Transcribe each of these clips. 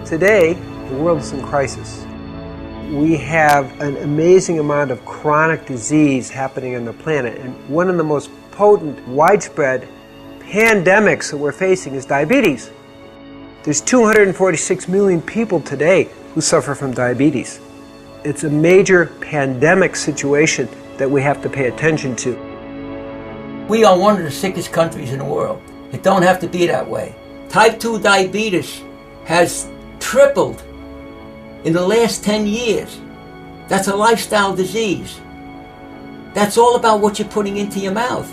Today, the world is in crisis. We have an amazing amount of chronic disease happening on the planet, and one of the most potent, widespread pandemics that we're facing is diabetes. There's 246 million people today who suffer from diabetes. It's a major pandemic situation that we have to pay attention to. We are one of the sickest countries in the world. It don't have to be that way. Type 2 diabetes has tripled in the last 10 years. That's a lifestyle disease. That's all about what you're putting into your mouth.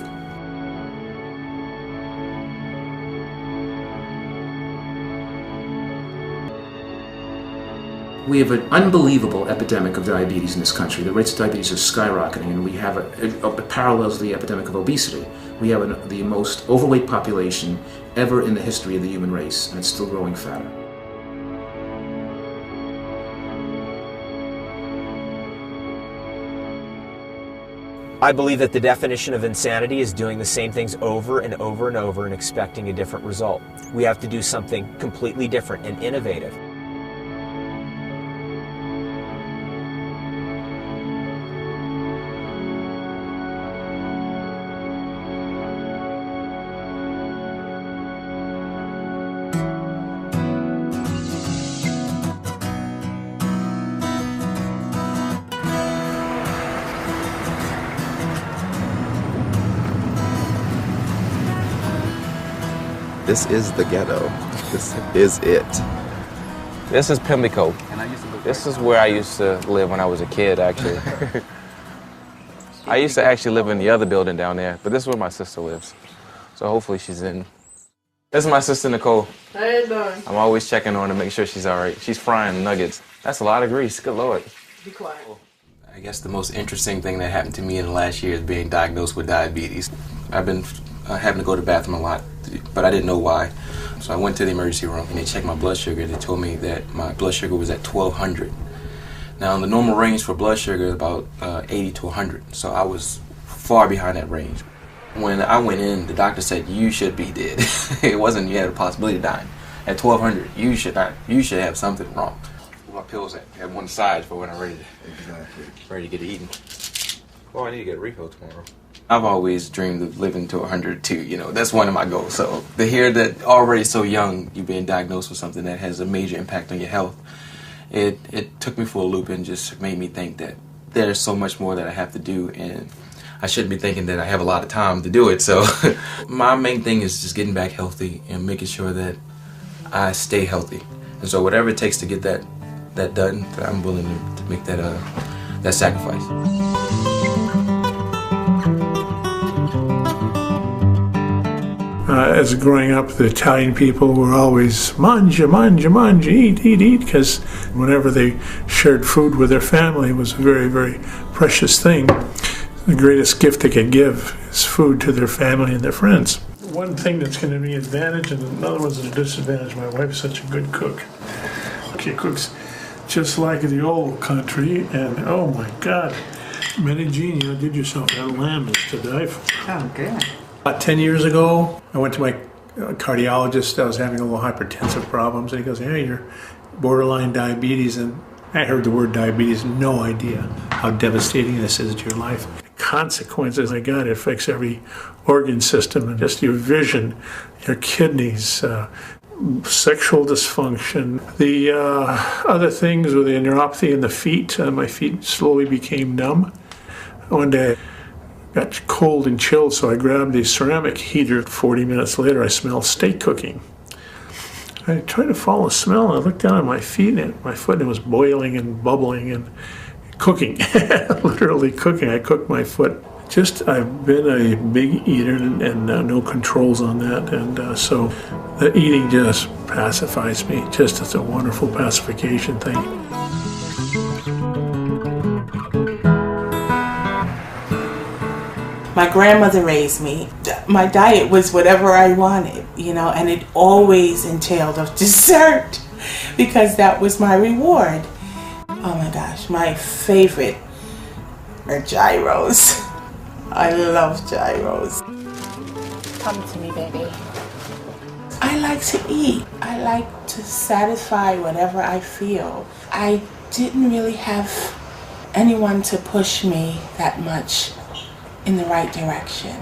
We have an unbelievable epidemic of diabetes in this country. The rates of diabetes are skyrocketing, and we have it parallels the epidemic of obesity. We have the most overweight population ever in the history of the human race, and it's still growing fatter. I believe that the definition of insanity is doing the same things over and over and over and expecting a different result. We have to do something completely different and innovative. This is the ghetto. This is it. This is Pimlico. This is where I used to live when I was a kid, actually. I used to actually live in the other building down there, but this is where my sister lives. So hopefully she's in. This is my sister, Nicole. How you doing? I'm always checking on her to make sure she's all right. She's frying nuggets. That's a lot of grease. Good Lord. Be quiet. I guess the most interesting thing that happened to me in the last year is being diagnosed with diabetes. I've been having to go to the bathroom a lot, but I didn't know why. So I went to the emergency room and they checked my blood sugar. They told me that my blood sugar was at 1200. Now the normal range for blood sugar is about 80 to 100. So I was far behind that range. When I went in, the doctor said, you should be dead. It wasn't you had a possibility of dying. At 1200, you should have something wrong. My pills at one side for when I'm ready to get it eaten. Well, I need to get a refill tomorrow. I've always dreamed of living to 100 too, you know, that's one of my goals. So to hear that already so young, you're being diagnosed with something that has a major impact on your health, it took me for a loop and just made me think that there's so much more that I have to do, and I shouldn't be thinking that I have a lot of time to do it. So my main thing is just getting back healthy and making sure that I stay healthy. And so whatever it takes to get that done, I'm willing to make that sacrifice. As growing up, the Italian people were always mangia, mangia, mangia, eat, eat, eat, because whenever they shared food with their family, it was a very, very precious thing. The greatest gift they could give is food to their family and their friends. One thing that's going to be an advantage and another one's a disadvantage. My wife's such a good cook. She cooks just like the old country, and oh my God, Medellin, you did yourself that lamb is to die for. Oh, good. About 10 years ago, I went to my cardiologist. I was having a little hypertensive problems, and he goes, hey, you're borderline diabetes. And I heard the word diabetes, no idea how devastating this is to your life. The consequences, it affects every organ system, and just your vision, your kidneys, sexual dysfunction. The other things were the neuropathy in the feet. My feet slowly became numb. One day, got cold and chilled, so I grabbed a ceramic heater. 40 minutes later, I smelled steak cooking. I tried to follow the smell, and I looked down at my feet, and my foot, and it was boiling and bubbling and cooking, literally cooking. I cooked my foot. I've been a big eater and no controls on that, and so the eating just pacifies me. It's a wonderful pacification thing. My grandmother raised me. My diet was whatever I wanted, and it always entailed a dessert because that was my reward. Oh my gosh, my favorite are gyros. I love gyros. Come to me, baby. I like to eat. I like to satisfy whatever I feel. I didn't really have anyone to push me that much in the right direction.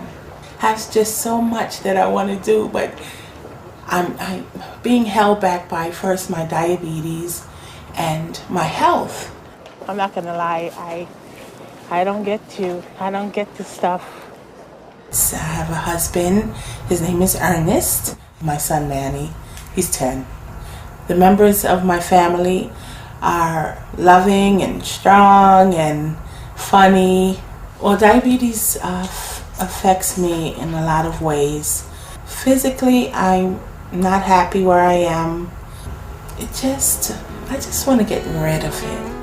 I have just so much that I want to do, but I'm being held back by first my diabetes and my health. I'm not gonna lie, I don't get to stuff. I have a husband, his name is Ernest. My son Manny, he's 10. The members of my family are loving and strong and funny. Well, diabetes affects me in a lot of ways. Physically, I'm not happy where I am. I just want to get rid of it.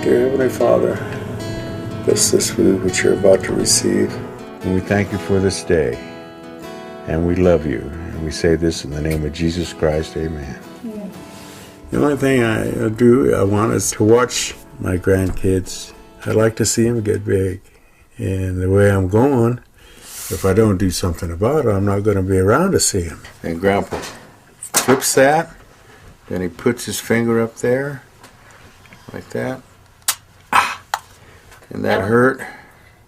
Dear Heavenly Father, bless this food which you're about to receive. And we thank you for this day. And we love you. And we say this in the name of Jesus Christ, amen. Yeah. The only thing I want is to watch my grandkids. I'd like to see them get big. And the way I'm going, if I don't do something about it, I'm not going to be around to see them. And Grandpa flips that, then he puts his finger up there, like that. And that hurt.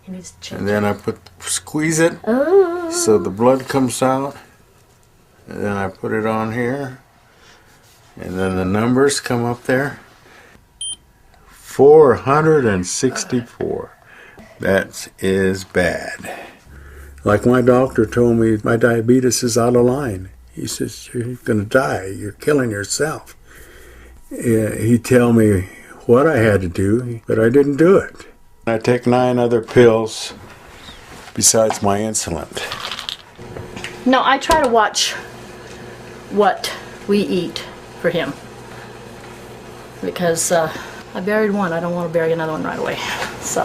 And then I squeeze it so the blood comes out. And then I put it on here. And then the numbers come up there. 464. That is bad. Like my doctor told me, my diabetes is out of line. He says, you're going to die. You're killing yourself. He'd tell me what I had to do, but I didn't do it. I take 9 other pills besides my insulin. No, I try to watch what we eat for him. Because I buried one, I don't want to bury another one right away. So.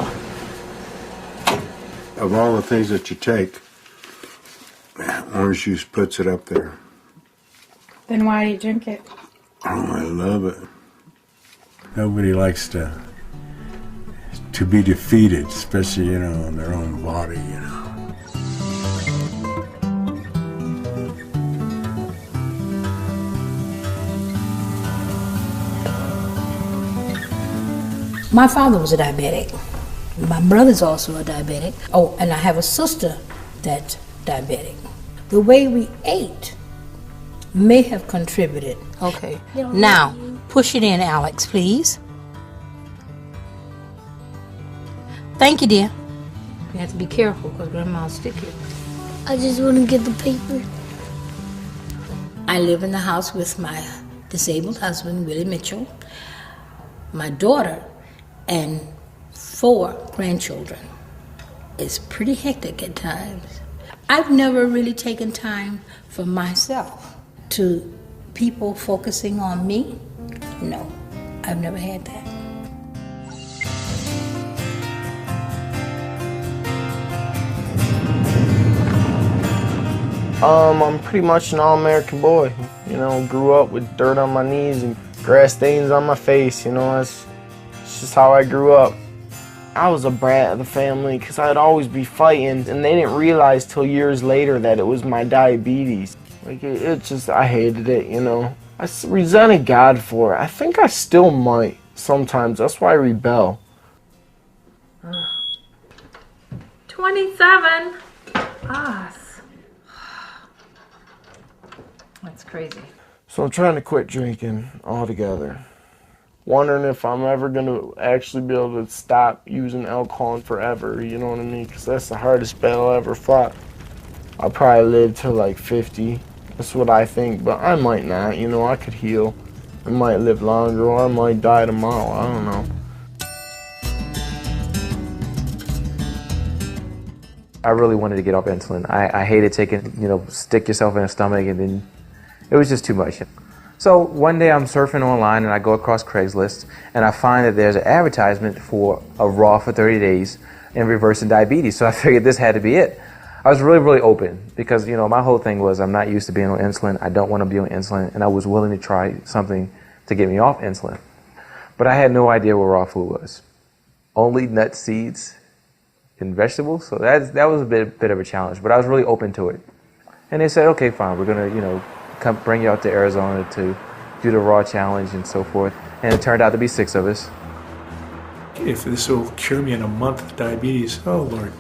Of all the things that you take, orange juice puts it up there. Then why do you drink it? Oh, I love it. Nobody likes to be defeated, especially, in their own body, My father was a diabetic. My brother's also a diabetic. Oh, and I have a sister that's diabetic. The way we ate may have contributed. Okay. Now, push it in, Alex, please. Thank you, dear. You have to be careful because Grandma's sticky. I just want to get the paper. I live in the house with my disabled husband, Willie Mitchell, my daughter, and 4 grandchildren. It's pretty hectic at times. I've never really taken time for myself. To people focusing on me, no, I've never had that. I'm pretty much an all-American boy. Grew up with dirt on my knees and grass stains on my face. It's just how I grew up. I was a brat of the family because I'd always be fighting, and they didn't realize till years later that it was my diabetes. I hated it, I resented God for it. I think I still might sometimes. That's why I rebel. 27. That's crazy. So I'm trying to quit drinking altogether. Wondering if I'm ever going to actually be able to stop using alcohol forever, you know what I mean? Because that's the hardest battle I ever fought. I'll probably live till like 50. That's what I think, but I might not, I could heal. I might live longer, or I might die tomorrow, I don't know. I really wanted to get off insulin. I hated taking, stick yourself in the stomach, and then it was just too much. So one day I'm surfing online and I go across Craigslist and I find that there's an advertisement for a raw for 30 days and reversing diabetes. So I figured this had to be it. I was really, really open because, my whole thing was I'm not used to being on insulin. I don't want to be on insulin, and I was willing to try something to get me off insulin. But I had no idea what raw food was. only nuts, seeds, and vegetables. So that was a bit of a challenge, but I was really open to it. And they said, okay, fine, we're gonna, come bring you out to Arizona to do the raw challenge and so forth. And it turned out to be 6 of us. If this will cure me in a month of diabetes, oh Lord,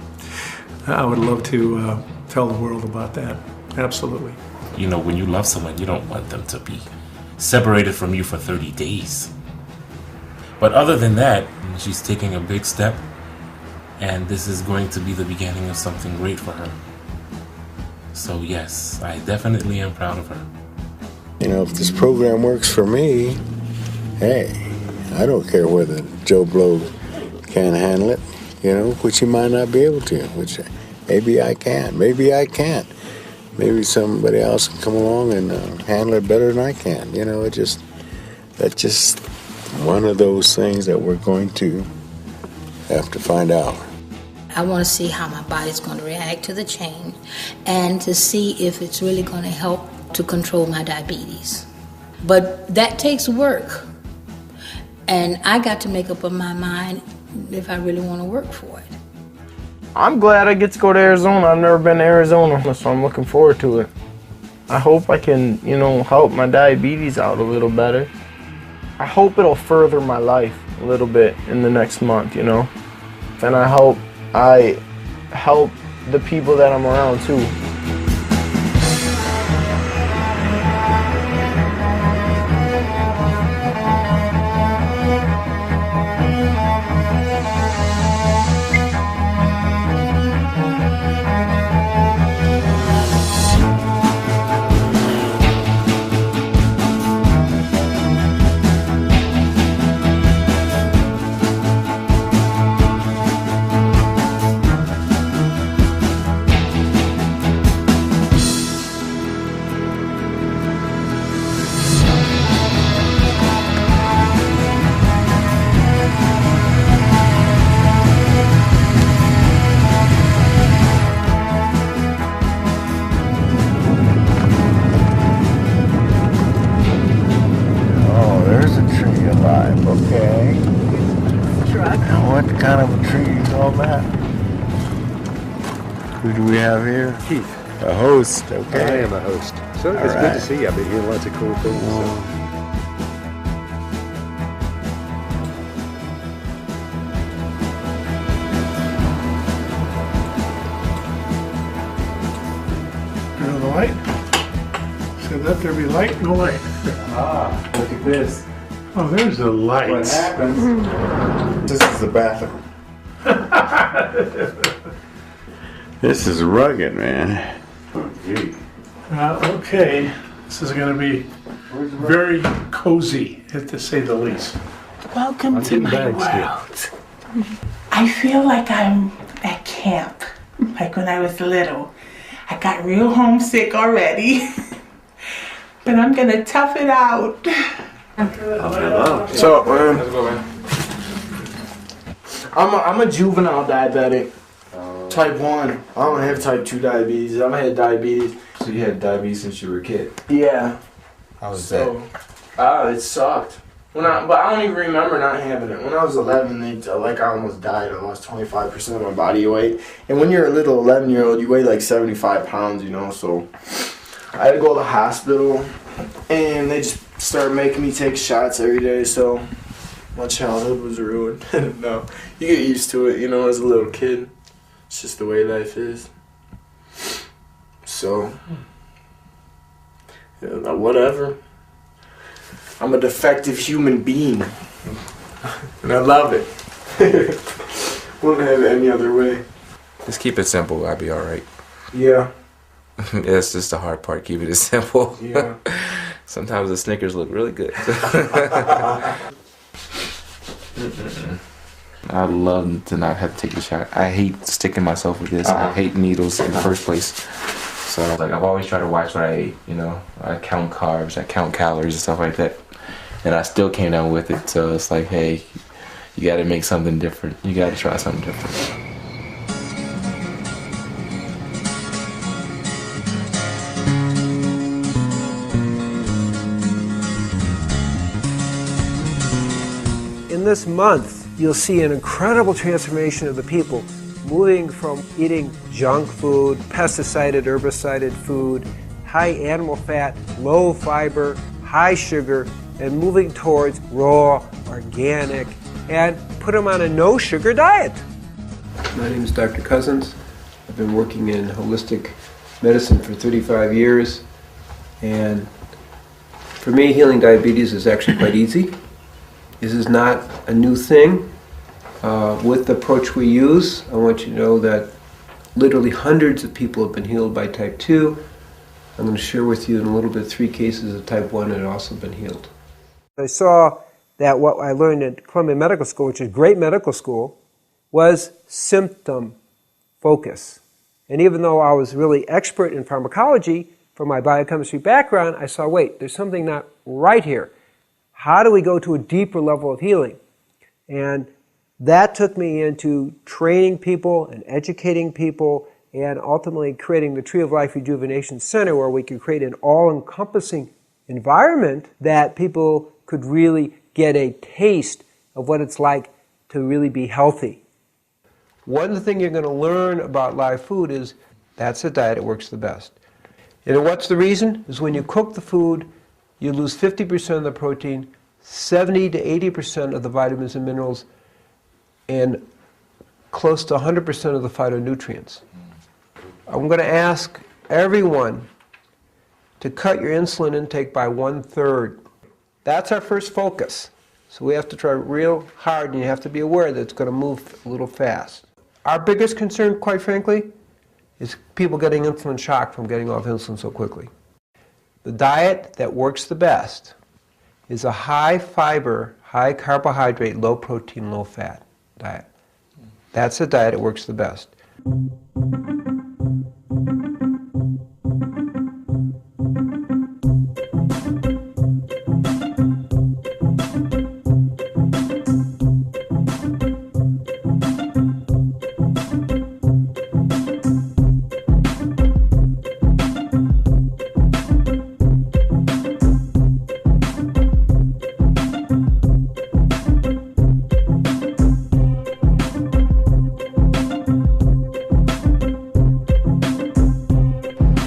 I would love to tell the world about that. Absolutely. When you love someone, you don't want them to be separated from you for 30 days. But other than that, she's taking a big step, and this is going to be the beginning of something great for her. So yes, I definitely am proud of her. If this program works for me, hey, I don't care whether Joe Blow can't handle it, which he might not be able to, which maybe I can, maybe I can't. Maybe somebody else can come along and handle it better than I can. That's just one of those things that we're going to have to find out. I want to see how my body's going to react to the change and to see if it's really going to help to control my diabetes. But that takes work. And I got to make up my mind if I really want to work for it. I'm glad I get to go to Arizona. I've never been to Arizona, so I'm looking forward to it. I hope I can, help my diabetes out a little better. I hope it'll further my life a little bit in the next month, And I hope I help the people that I'm around too. Who do we have here? Keith. A host, okay. I am a host. So it's good to see you. I've been hearing lots of cool things. Turn on the light. So let there be light, no light. Look at this. Oh, there's the light. What happens? This is the bathroom. This is rugged, man. Oh, gee. Okay, this is going to be very cozy, to say the least. Welcome to my world. I feel like I'm at camp, like when I was little. I got real homesick already, but I'm going to tough it out. So, I'm a juvenile diabetic. Type 1. I don't have type 2 diabetes. I've had diabetes. So you had diabetes since you were a kid? Yeah. How was that? It sucked. But I don't even remember not having it. When I was 11, I almost died. I lost 25% of my body weight. And when you're a little 11-year-old, you weigh like 75 pounds, so I had to go to the hospital, and they just started making me take shots every day, so my childhood was ruined. No, you get used to it, as a little kid. It's just the way life is. So, whatever. I'm a defective human being. And I love it. Wouldn't have it any other way. Just keep it simple. I'll be alright. Yeah. That's just the hard part. Keep it simple. Yeah. Sometimes the Snickers look really good. I'd love to not have to take the shot. I hate sticking myself with this. I hate needles in the first place. So I've always tried to watch what I ate, I count carbs, I count calories and stuff like that. And I still came down with it. So it's like, hey, you gotta make something different. You gotta try something different. In this month, you'll see an incredible transformation of the people, moving from eating junk food, pesticided, herbicided food, high animal fat, low fiber, high sugar, and moving towards raw, organic, and put them on a no-sugar diet. My name is Dr. Cousens. I've been working in holistic medicine for 35 years, and for me, healing diabetes is actually quite easy. This is not a new thing. With the approach we use, I want you to know that literally hundreds of people have been healed by type 2. I'm going to share with you in a little bit 3 cases of type 1 that have also been healed. I saw that what I learned at Columbia Medical School, which is a great medical school, was symptom focus. And even though I was really expert in pharmacology from my biochemistry background, I saw, wait, there's something not right here. How do we go to a deeper level of healing? And that took me into training people and educating people and ultimately creating the Tree of Life Rejuvenation Center, where we could create an all-encompassing environment that people could really get a taste of what it's like to really be healthy. One thing you're going to learn about live food is that's the diet that works the best. And what's the reason? Is when you cook the food, you lose 50% of the protein, 70 to 80% of the vitamins and minerals, and close to 100% of the phytonutrients. I'm going to ask everyone to cut your insulin intake by 1/3. That's our first focus. So we have to try real hard, and you have to be aware that it's going to move a little fast. Our biggest concern, quite frankly, is people getting insulin shock from getting off insulin so quickly. The diet that works the best is a high fiber, high carbohydrate, low protein, low fat diet. That's the diet that works the best.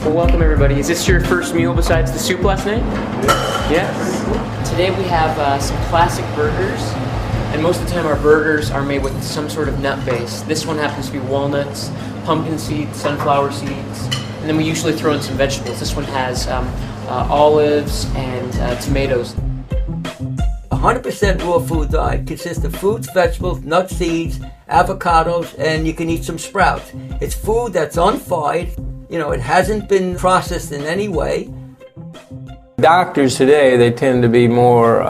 Welcome everybody. Is this your first meal besides the soup last night? Yes. Today we have some classic burgers, and most of the time our burgers are made with some sort of nut base. This one happens to be walnuts, pumpkin seeds, sunflower seeds, and then we usually throw in some vegetables. This one has olives and tomatoes. 100% raw food diet consists of fruits, vegetables, nuts, seeds, avocados, and you can eat some sprouts. It's food that's unfried. You know, it hasn't been processed in any way. Doctors today, they tend to be more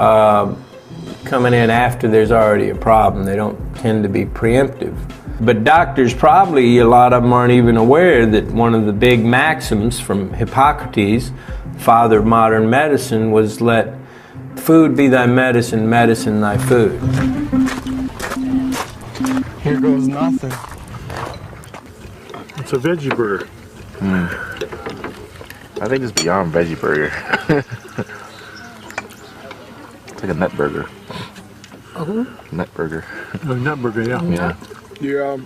coming in after there's already a problem. They don't tend to be preemptive. But doctors probably, a lot of them aren't even aware that one of the big maxims from Hippocrates, father of modern medicine, was let food be thy medicine, medicine thy food. Here goes nothing. It's a veggie burger. I think it's beyond veggie burger. It's like a nut burger. Nut burger. A nut burger, yeah. Yeah.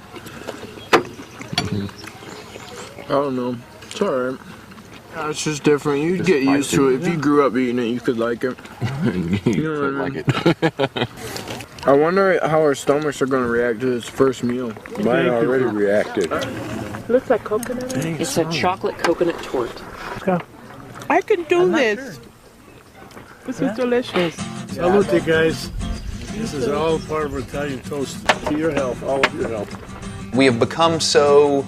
I don't know. It's alright. It's just different. You get used to it. If you grew up eating it, you could like it. You know what I mean? I wonder how our stomachs are going to react to this first meal. Mine already reacted. Looks like coconut. It's a chocolate coconut torte. I can do this. This is delicious. Salute, guys. This is all part of Italian toast. To your health, all of your health. We have become so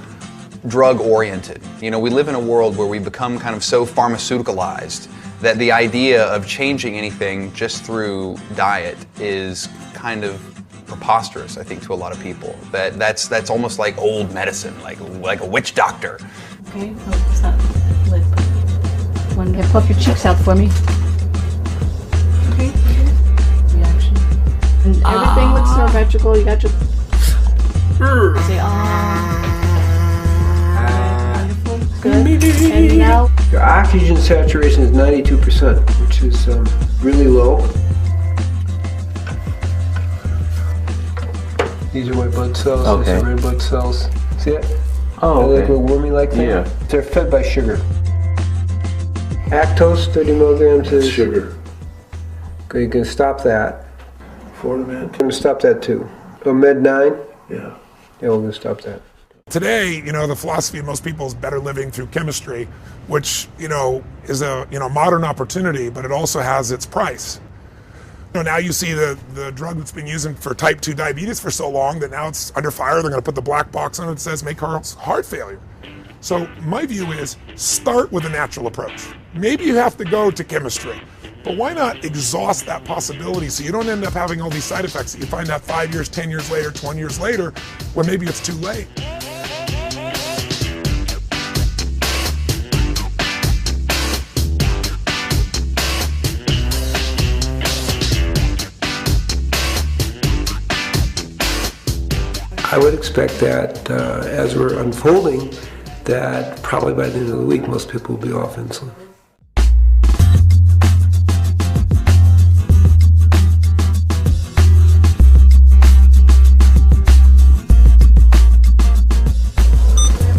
drug-oriented. You know, we live in a world where we've become kind of so pharmaceuticalized that the idea of changing anything just through diet is kind of preposterous, I think, to a lot of people. That's almost like old medicine, like a witch doctor. Okay, what's that lid? One, puff your cheeks out for me. Okay. Reaction. And everything looks symmetrical. You got your. Say wonderful. Good. And now. Your oxygen saturation is 92%, which is really low. These are my blood cells. Okay. These are red blood cells. See it? Oh, They okay. look a little wormy-like thing. Yeah. They're fed by sugar. Lactose, 30 milligrams is sugar. Okay, you can stop that. Fortimed. I'm going to stop that too. Oh, Med 9? Yeah. Yeah, we're going to stop that. Today, the philosophy of most people is better living through chemistry, which, is a, modern opportunity, but it also has its price. Now you see the drug that's been using for type 2 diabetes for so long that now it's under fire. They're going to put the black box on it that says may cause heart failure. So my view is start with a natural approach. Maybe you have to go to chemistry, but why not exhaust that possibility so you don't end up having all these side effects that you find out 5 years, 10 years later, 20 years later, when maybe it's too late. I would expect that as we're unfolding, that probably by the end of the week, most people will be off insulin.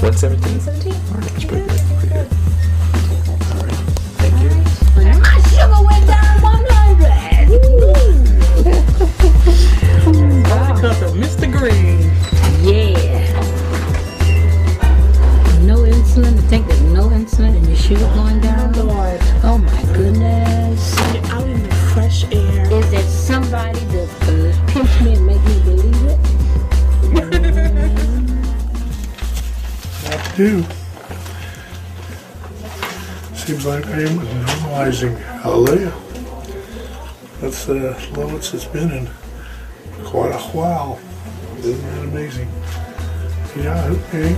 What, 17? 17. That's pretty good. Pretty good. Thank you. My sugar went down 100. Because of Mr. Green. Yeah. No insulin. To think that no insulin and your sugar going down. Lord. Oh my goodness. You're out in the fresh air. Is there somebody that could pinch me and make me believe it? What to do? Seems like I am normalizing. Hallelujah. That's the lowest it's been in quite a while. Isn't that amazing? Yeah, okay.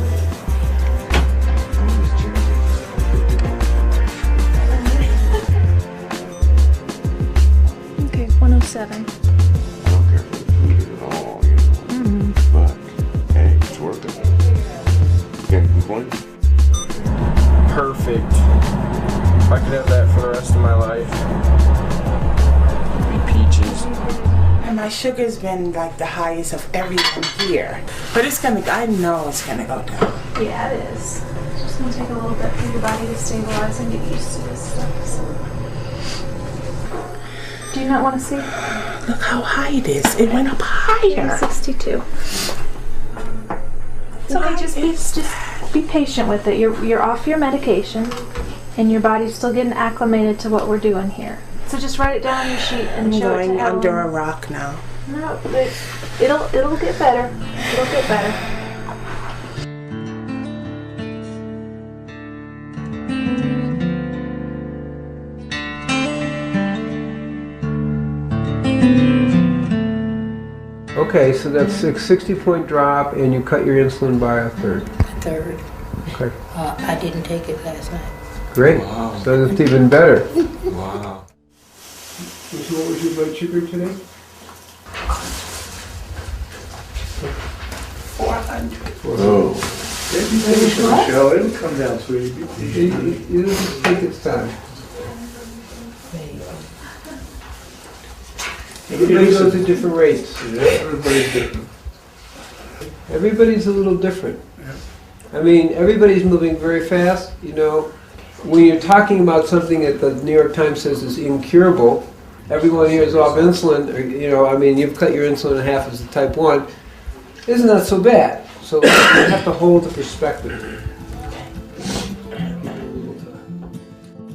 Okay, 107. I don't care for the food at all, But, hey, it's worth it. Can't complain. Perfect. If I could have that for the rest of my life, it'd be peaches. And my sugar's been like the highest of everyone here. But I know it's gonna go down. Yeah, it is. It's just gonna take a little bit for your body to stabilize and get used to this stuff. So. Do you not want to see? Look how high it is. It went up higher. 62. So just be patient with it. You're off your medication, and your body's still getting acclimated to what we're doing here. So just write it down on your sheet and I'm show it to going Ellen. under a rock now. No, it'll get better. It'll get better. Okay, so that's a 60-point drop, and you cut your insulin by a third. A third. Okay. I didn't take it last night. Great. Wow. So that's even better. Wow. So what was your blood sugar today? 400. Oh. Be patient, Michelle. It'll come down, sweetie. Be patient. It'll just take its time. Everybody goes at different rates. Yeah, everybody's different. Everybody's a little different. I mean, everybody's moving very fast. When you're talking about something that the New York Times says is incurable, everyone here is off insulin. You've cut your insulin in half as a type 1. Isn't that so bad? So you have to hold the perspective.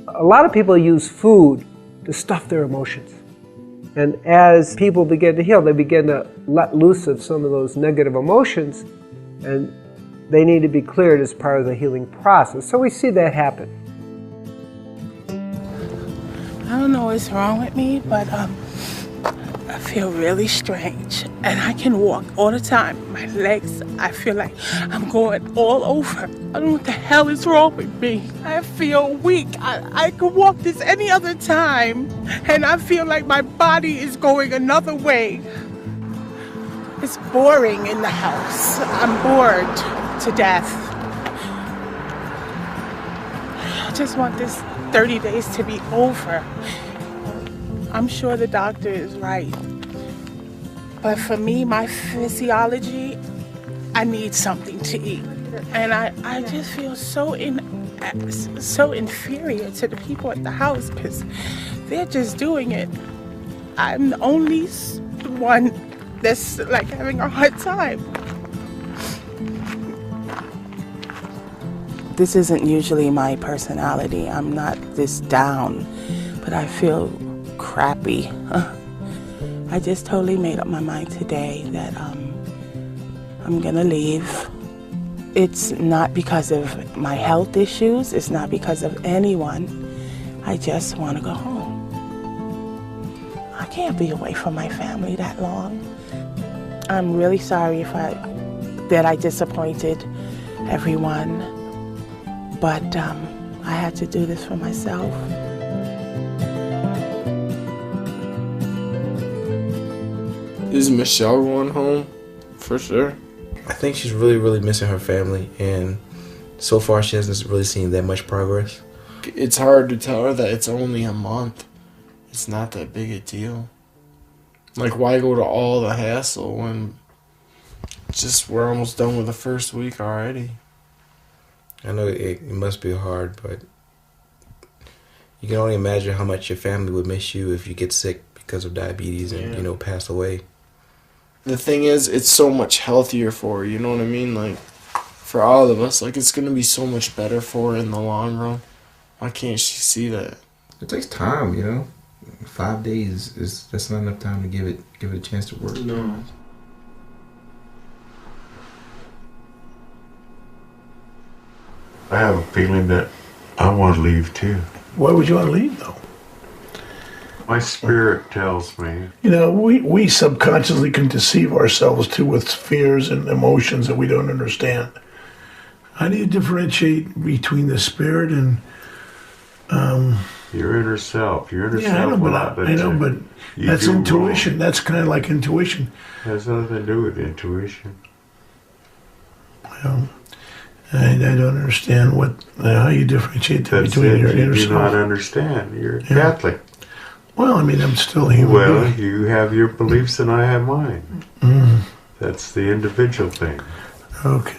A lot of people use food to stuff their emotions. And as people begin to heal, they begin to let loose of some of those negative emotions, and they need to be cleared as part of the healing process. So we see that happen. I don't know what's wrong with me, but I feel really strange. And I can walk all the time. My legs, I feel like I'm going all over. I don't know what the hell is wrong with me. I feel weak. I could walk this any other time. And I feel like my body is going another way. It's boring in the house. I'm bored to death. I just want this 30 days to be over. I'm sure the doctor is right. But for me, my physiology, I need something to eat. And I just feel so inferior to the people at the house because they're just doing it. I'm the only one that's like having a hard time. This isn't usually my personality. I'm not this down, but I feel crappy. I just totally made up my mind today that I'm gonna leave. It's not because of my health issues. It's not because of anyone. I just want to go home. I can't be away from my family that long. I'm really sorry that I disappointed everyone, but I had to do this for myself. Is Michelle going home? For sure. I think she's really, really missing her family, and so far she hasn't really seen that much progress. It's hard to tell her that it's only a month. It's not that big a deal. Like, why go to all the hassle when we're almost done with the first week already? I know it must be hard, but you can only imagine how much your family would miss you if you get sick because of diabetes and, pass away. The thing is, it's so much healthier for her, you know what I mean? Like, for all of us, like, it's going to be so much better for her in the long run. Why can't she see that? It takes time, 5 days that's not enough time to give it a chance to work. No. I have a feeling that I want to leave too. Why would you want to leave, though? My spirit tells me. We subconsciously can deceive ourselves too with fears and emotions that we don't understand. How do you differentiate between the spirit and your inner self? Your inner yeah, self. I know, but that's intuition. Wrong. That's kind of like intuition. It has nothing to do with intuition. Well, I don't understand how you differentiate between your inner self. You do not understand. You're Catholic. Well, I'm still human. Well, you have your beliefs and I have mine. Mm. That's the individual thing. Okay.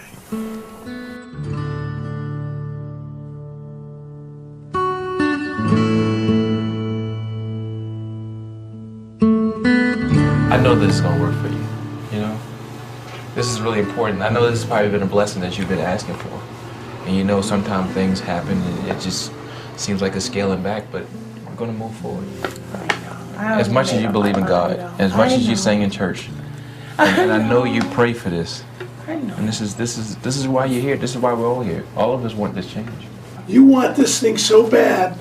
I know this is going to work for you, This is really important. I know this has probably been a blessing that you've been asking for. And sometimes things happen and it just seems like a scaling back, but we're going to move forward. As much as you believe in God, as much as you sing in church, and I know you pray for this. I know. And this is why you're here. This is why we're all here. All of us want this change. You want this thing so bad,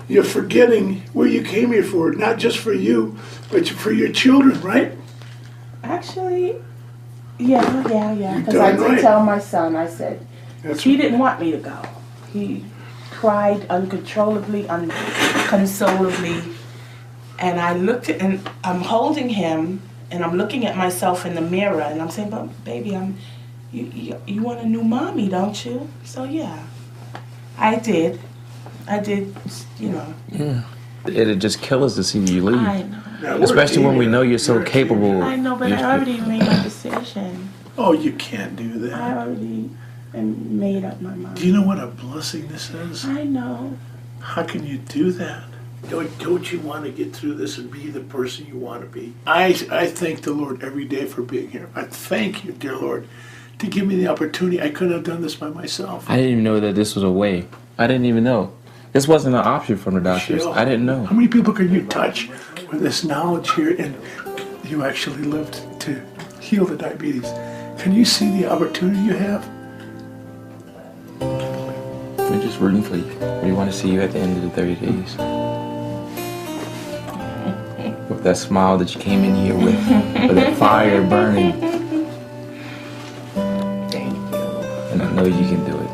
you're forgetting where you came here for. Not just for you, but for your children, right? Actually, yeah. Because I did tell my son, I said, he didn't want me to go. He cried uncontrollably, unconsolably. And I looked at, and I'm holding him, and I'm looking at myself in the mirror, and I'm saying, but baby, you want a new mommy, don't you? So yeah, I did, Yeah. It'd just kill us to see you leave. I know. Especially when we know you're so capable. I know, but I already made my decision. Oh, you can't do that. I already made up my mind. Do you know what a blessing this is? I know. How can you do that? Don't you want to get through this and be the person you want to be? I thank the Lord every day for being here. I thank you, dear Lord, to give me the opportunity. I couldn't have done this by myself. I didn't even know that this was a way. I didn't even know. This wasn't an option from the doctors. Michelle, I didn't know. How many people can you touch with this knowledge here and you actually lived to heal the diabetes? Can you see the opportunity you have? We're just rooting for you. We want to see you at the end of the 30 days. With that smile that you came in here with that fire burning. Thank you. And I know you can do it.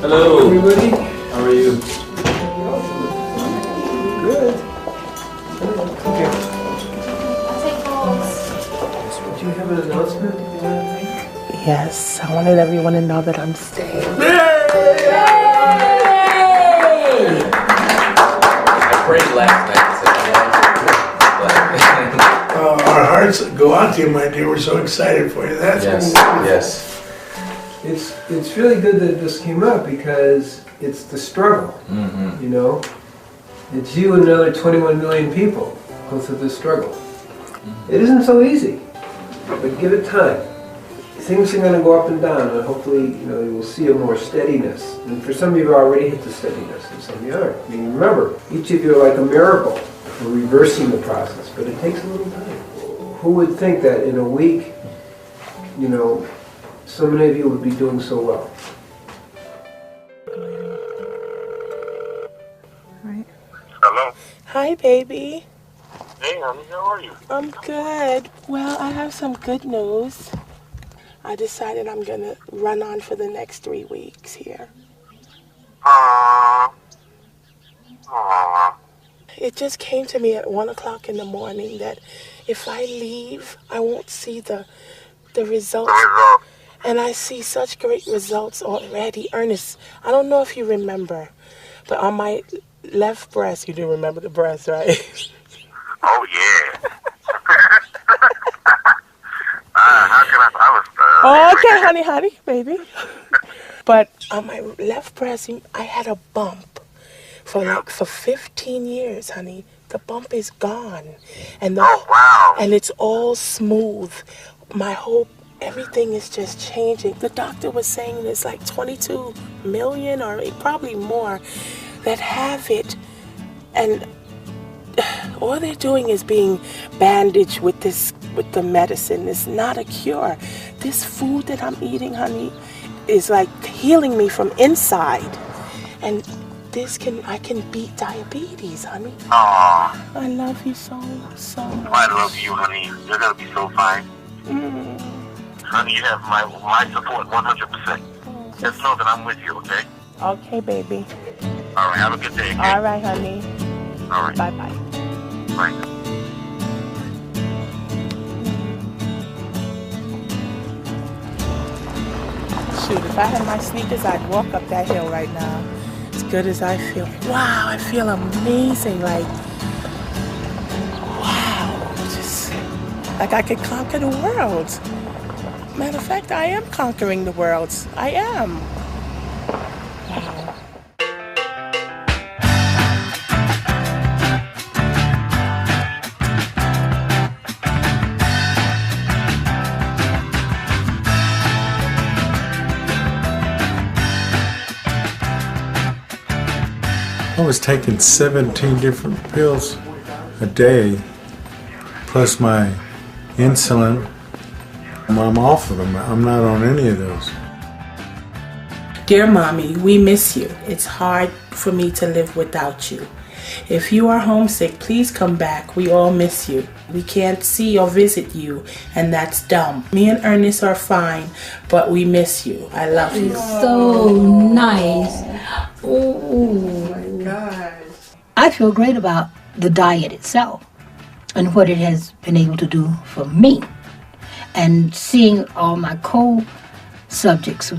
Hello. Everybody. How are you? Good. I'll take bowls. announcement? Yes, I wanted everyone to know that I'm staying. I prayed last night. Our hearts go out to you, my dear. We're so excited for you. That's yes. It's really good that this came up because it's the struggle. You know, it's you and another 21 million people go through this struggle. It isn't so easy, but give it time. Things are going to go up and down, and hopefully, you know, you will see a more steadiness. And for some of you, already hit the steadiness, and some of you aren't. I mean, remember, each of you are like a miracle for reversing the process, but it takes a little time. Who would think that in a week, you know, so many of you would be doing so well? Hello. Hi, baby. Hey, honey, how are you? I'm good. Well, I have some good news. I decided I'm going to run on for the next 3 weeks here. It just came to me at 1 o'clock in the morning that if I leave, I won't see the results. And I see such great results already. Ernest, I don't know if you remember, but on my left breast, you do remember the breast, right? Oh, yeah. How can Oh, okay, honey, baby. But on my left breast, I had a bump for 15 years, honey. The bump is gone. And and it's all smooth. Everything is just changing. The doctor was saying there's like 22 million or probably more that have it, and all they're doing is being bandaged with the medicine. It's not a cure. This food that I'm eating, honey, is like healing me from inside. And I can beat diabetes, honey. Aww. I love you so much. I love you, honey. You're going to be so fine. Honey, you have my support 100%. Just know that I'm with you, okay? Okay, baby. All right, have a good day, okay? All right, honey. All right. Bye-bye. Bye. Shoot, if I had my sneakers, I'd walk up that hill right now. As good as I feel. Wow, I feel amazing. Like, wow. Just like I could conquer the world. Matter of fact, I am conquering the world. I am. Wow. I was taking 17 different pills a day, plus my insulin. I'm off of them. I'm not on any of those. Dear Mommy, we miss you. It's hard for me to live without you. If you are homesick, please come back. We all miss you. We can't see or visit you, and that's dumb. Me and Ernest are fine, but we miss you. I love you. It's so nice. Oh my gosh. I feel great about the diet itself and what it has been able to do for me. And seeing all my co-subjects,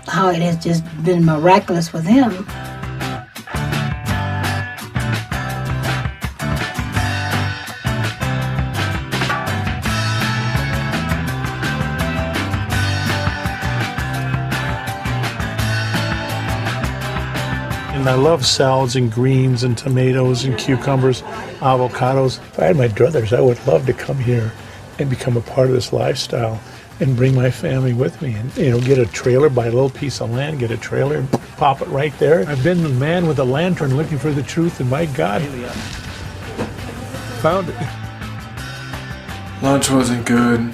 how it has just been miraculous for them. And I love salads and greens and tomatoes and cucumbers, avocados. If I had my druthers, I would love to come here and become a part of this lifestyle and bring my family with me and, get a trailer, buy a little piece of land, get a trailer and pop it right there. I've been the man with a lantern looking for the truth, and my God, found it. Lunch wasn't good.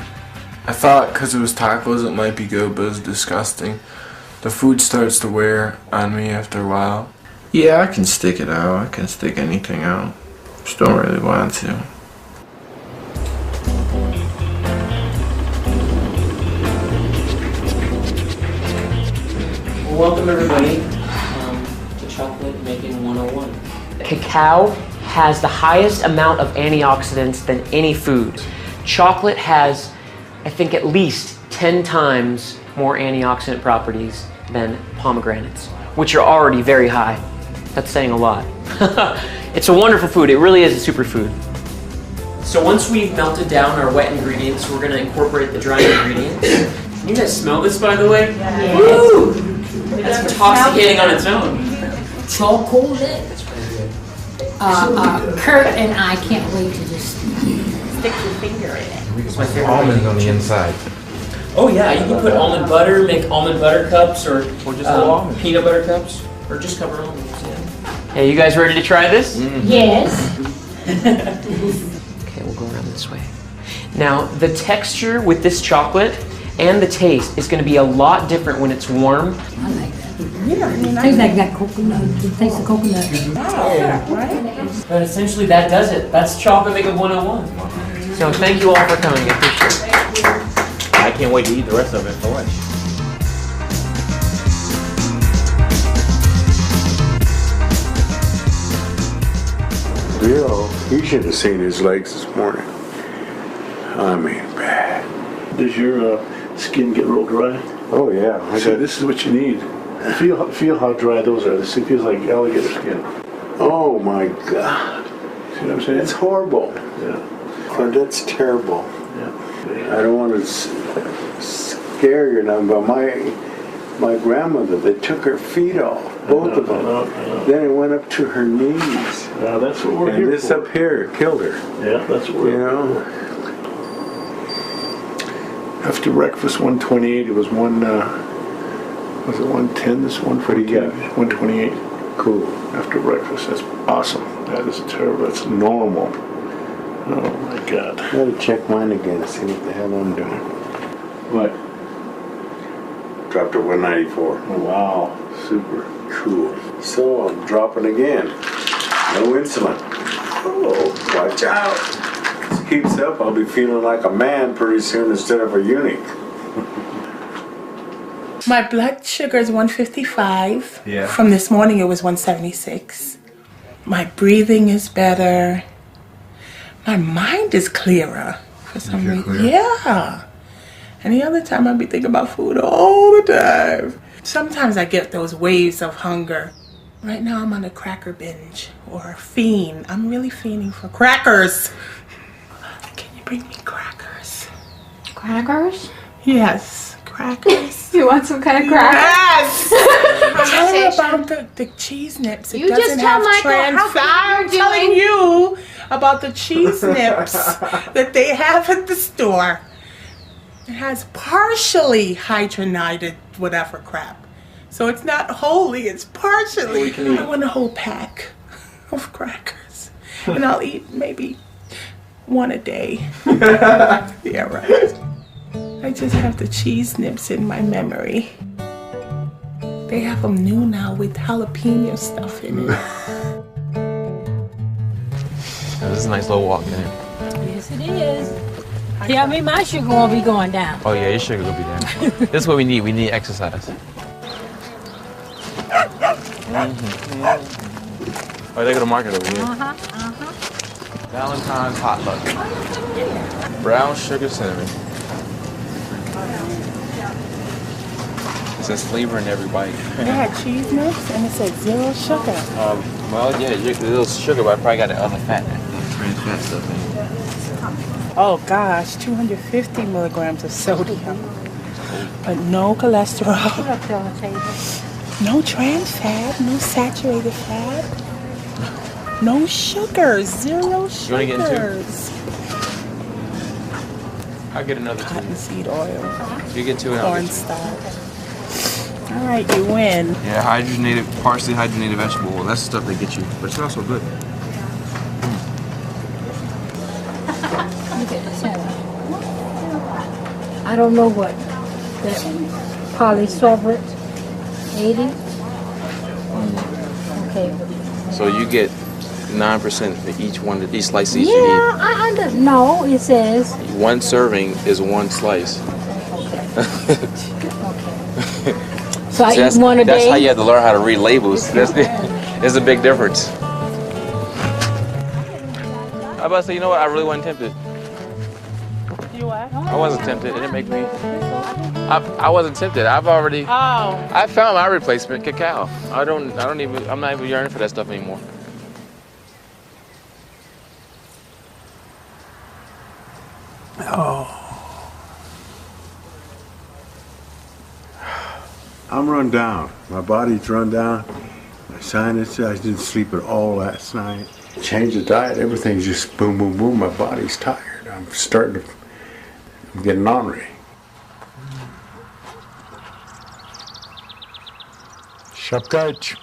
I thought because it was tacos it might be good, but it was disgusting. The food starts to wear on me after a while. Yeah, I can stick it out. I can stick anything out. Just don't really want to. Welcome everybody to Chocolate Making 101. Cacao has the highest amount of antioxidants than any food. Chocolate has I think at least 10 times more antioxidant properties than pomegranates, which are already very high. That's saying a lot. It's a wonderful food. It really is a superfood. So once we've melted down our wet ingredients, we're gonna incorporate the dry ingredients. You guys smell this, by the way? Yeah. Woo! That's intoxicating on its own. Chocolate. Kurt and I can't wait to just stick your finger in it. It's my favorite. Almonds on the inside. Oh yeah, you can put almond butter, make almond butter cups, or just almonds. peanut butter cups, or just cover almonds. Yeah. Hey, you guys ready to try this? Yes. Okay, we'll go around this way. Now, the texture with this chocolate and the taste is going to be a lot different when it's warm. I like that. Yeah, tastes like that coconut. It tastes of coconut. Oh, right? But essentially, that does it. That's chocolate makeup 101. So thank you all for coming. I appreciate it. I can't wait to eat the rest of it for lunch. Bill, you should have seen his legs this morning. I mean, bad. Does your skin get real dry? Oh yeah. See, this is what you need. Feel how dry those are. This feels like alligator skin. Oh my God. See what I'm saying? It's horrible. Yeah. Oh, that's terrible. Yeah. I don't want to scare you now, but my grandmother, they took her feet off, both of them. Then it went up to her knees. Now that's what we're here for. And this up here killed her. Yeah, that's what we're You know? After breakfast, 128. It was was it 110? This 142? 128. Cool. After breakfast, that's awesome. That is terrible. That's normal. Oh my God. I gotta check mine again to see what the hell I'm doing. What? Dropped to 194. Oh, wow. Super. Cool. So I'm dropping again. No insulin. Oh, watch out. This keeps up, I'll be feeling like a man pretty soon instead of a eunuch. My blood sugar is 155. Yeah. From this morning it was 176. My breathing is better. My mind is clearer for some reason. Yeah. Any other time I'd be thinking about food all the time. Sometimes I get those waves of hunger. Right now I'm on a cracker binge or a fiend. I'm really fiending for crackers. Can you bring me crackers? Crackers? Yes, crackers. You want some kind of crackers? Yes! Tell her about the cheese nips. It You doesn't just tell have Michael trans how good I'm you're telling doing. you about the cheese nips that they have at the store. It has partially hydrogenated whatever crap. So it's not wholly, it's partially. I want a whole pack of crackers. And I'll eat maybe one a day. Yeah, right. I just have the cheese nips in my memory. They have them new now with jalapeno stuff in it. This is a nice little walk in here. Yes, it is. Tell me my sugar won't be going down. Oh yeah, your sugar will be down. This is what we need. We need exercise. Oh, they go to market over here. Valentine's potluck. Brown sugar cinnamon. It says flavor in every bite. They had cheese nips and it said 0 sugar. Well, yeah, a little sugar, but I probably got the other fat, the trans fat stuff in it. Oh gosh, 250 milligrams of sodium. But no cholesterol. No trans fat, no saturated fat. No sugars, 0 sugars. You want to get in 2? I'll get another 2. Cottonseed oil. You get 2 and I'll get 2. Cornstarch. All right, you win. Yeah, hydrogenated, partially hydrogenated vegetable oil. That's the stuff they get you, but it's also good. I don't know what. That polysorbate 80. Okay. So you get 9% for each slice each Yeah, you I don't know. It says. need. 1 serving is 1 slice. So I that's, eat one a that's day. how you have to learn how to read labels. There's a big difference. I was about to say, you know what? I really wasn't tempted. I wasn't tempted. It didn't make me. I wasn't tempted. I've already. I found my replacement, cacao. I'm not even yearning for that stuff anymore. Oh. I'm run down. My body's run down. My sinus, I didn't sleep at all last night. Change the diet, everything's just boom, boom, boom. My body's tired. I'm getting ornery. Shapkait.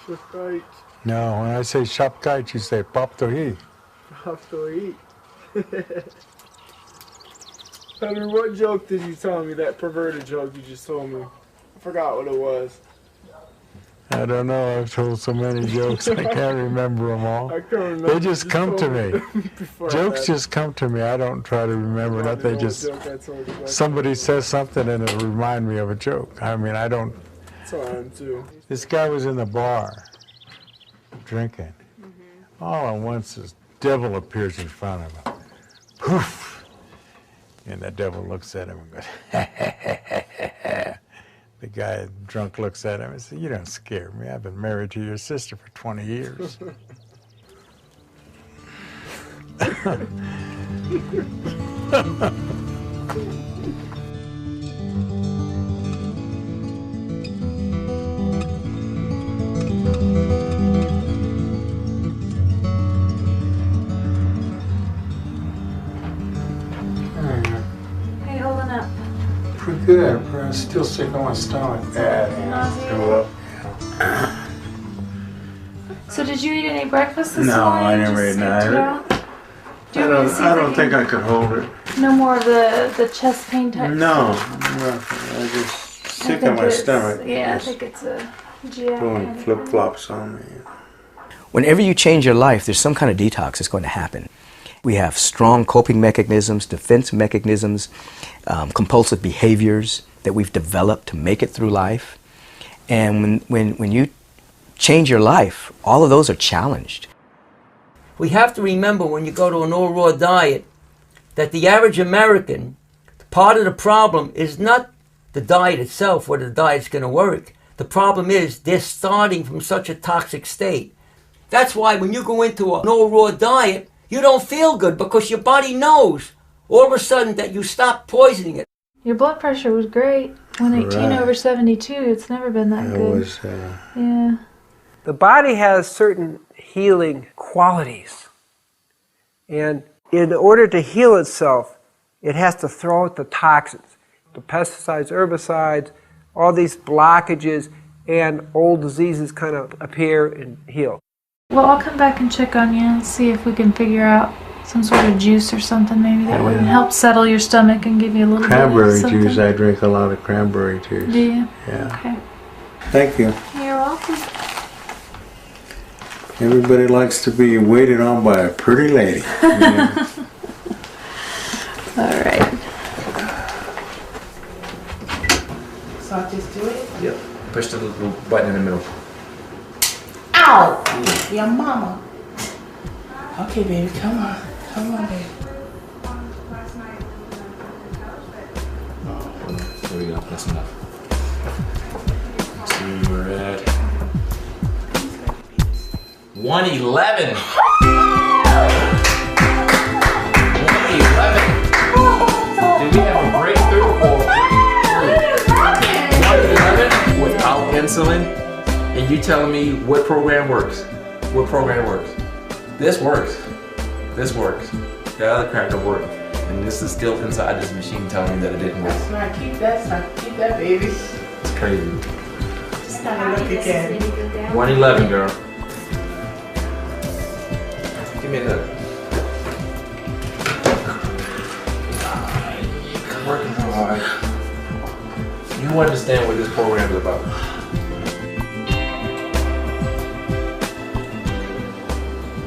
Shapkait. No, when I say shapkait, you say paptohi. Paptohi. Henry, what joke did you tell me? That perverted joke you just told me. I forgot what it was. I don't know. I've told so many jokes. I can't remember them all. I can't remember. They just come to me. Jokes just come to me. I don't try to remember that. They just. Somebody says something and it'll remind me of a joke. I mean, I don't. That's how I am too. This guy was in the bar drinking. All at once, this devil appears in front of him. Poof! And the devil looks at him and goes, The guy drunk looks at him and says, "You don't scare me. I've been married to your sister for 20 years." How you holding up? Pretty good, but I'm still sick on my stomach. Bad. So did you eat any breakfast this No, morning? I never ate none. I don't think I could hold it. No more of the chest pain type? No, nothing. I just sick on my stomach. Yeah, I think it's a GI. Doing flip-flops on me. Whenever you change your life, there's some kind of detox that's going to happen. We have strong coping mechanisms, defense mechanisms, compulsive behaviors that we've developed to make it through life. And when you change your life, all of those are challenged. We have to remember when you go to an all-raw diet that the average American, part of the problem is not the diet itself, whether the diet's going to work. The problem is they're starting from such a toxic state. That's why when you go into an all-raw diet, you don't feel good because your body knows all of a sudden that you stop poisoning it. Your blood pressure was great. 118 Right. over 72. It's never been that good. Yeah. The body has certain healing qualities. And in order to heal itself, it has to throw out the toxins, the pesticides, herbicides, all these blockages, and old diseases kind of appear and heal. Well, I'll come back and check on you and see if we can figure out some sort of juice or something maybe that would help settle your stomach and give you a little Cranberry bit of something. juice. I drink a lot of cranberry juice. Do you? Yeah. Okay. Thank you. You're welcome. Everybody likes to be waited on by a pretty lady. Yeah. All right. So I'll just do it? Yep. Push the little button in the middle. Ow! Your mama. Okay, baby, come on. Come on, baby. There we go. That's enough. Let's see where we're at. 111. 111. Did we have a breakthrough or 111 without insulin? And you telling me what program works? What program works? This works. This works. The other crap don't work. And this is still inside this machine telling me that it didn't work. That's right. Keep that, baby. It's crazy. Just kind of look again. 111, girl. Give me a hug. I'm working hard. You understand what this program is about.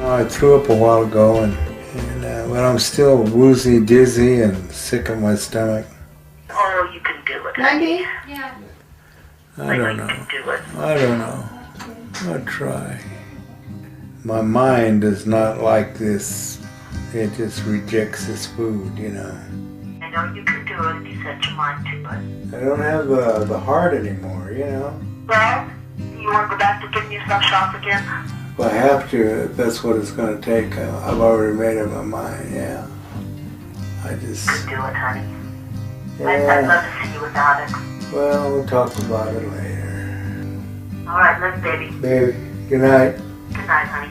I threw up a while ago, and but I'm still woozy, dizzy, and sick in my stomach. Or you can do it. Maggie? Yeah. I don't know. I'll try. My mind is not like this It just rejects this food, you know. I know you can do it if you set your mind to it. I don't have the heart anymore, you know. Well, you want to go back to getting yourself shots again? Well, I have to, if that's what it's going to take. I've already made up my mind, yeah. I just... Could do it, honey. Yeah. I'd love to see you without it. Well, we'll talk about it later. All right, let's, baby. Baby, good night. Good night, honey.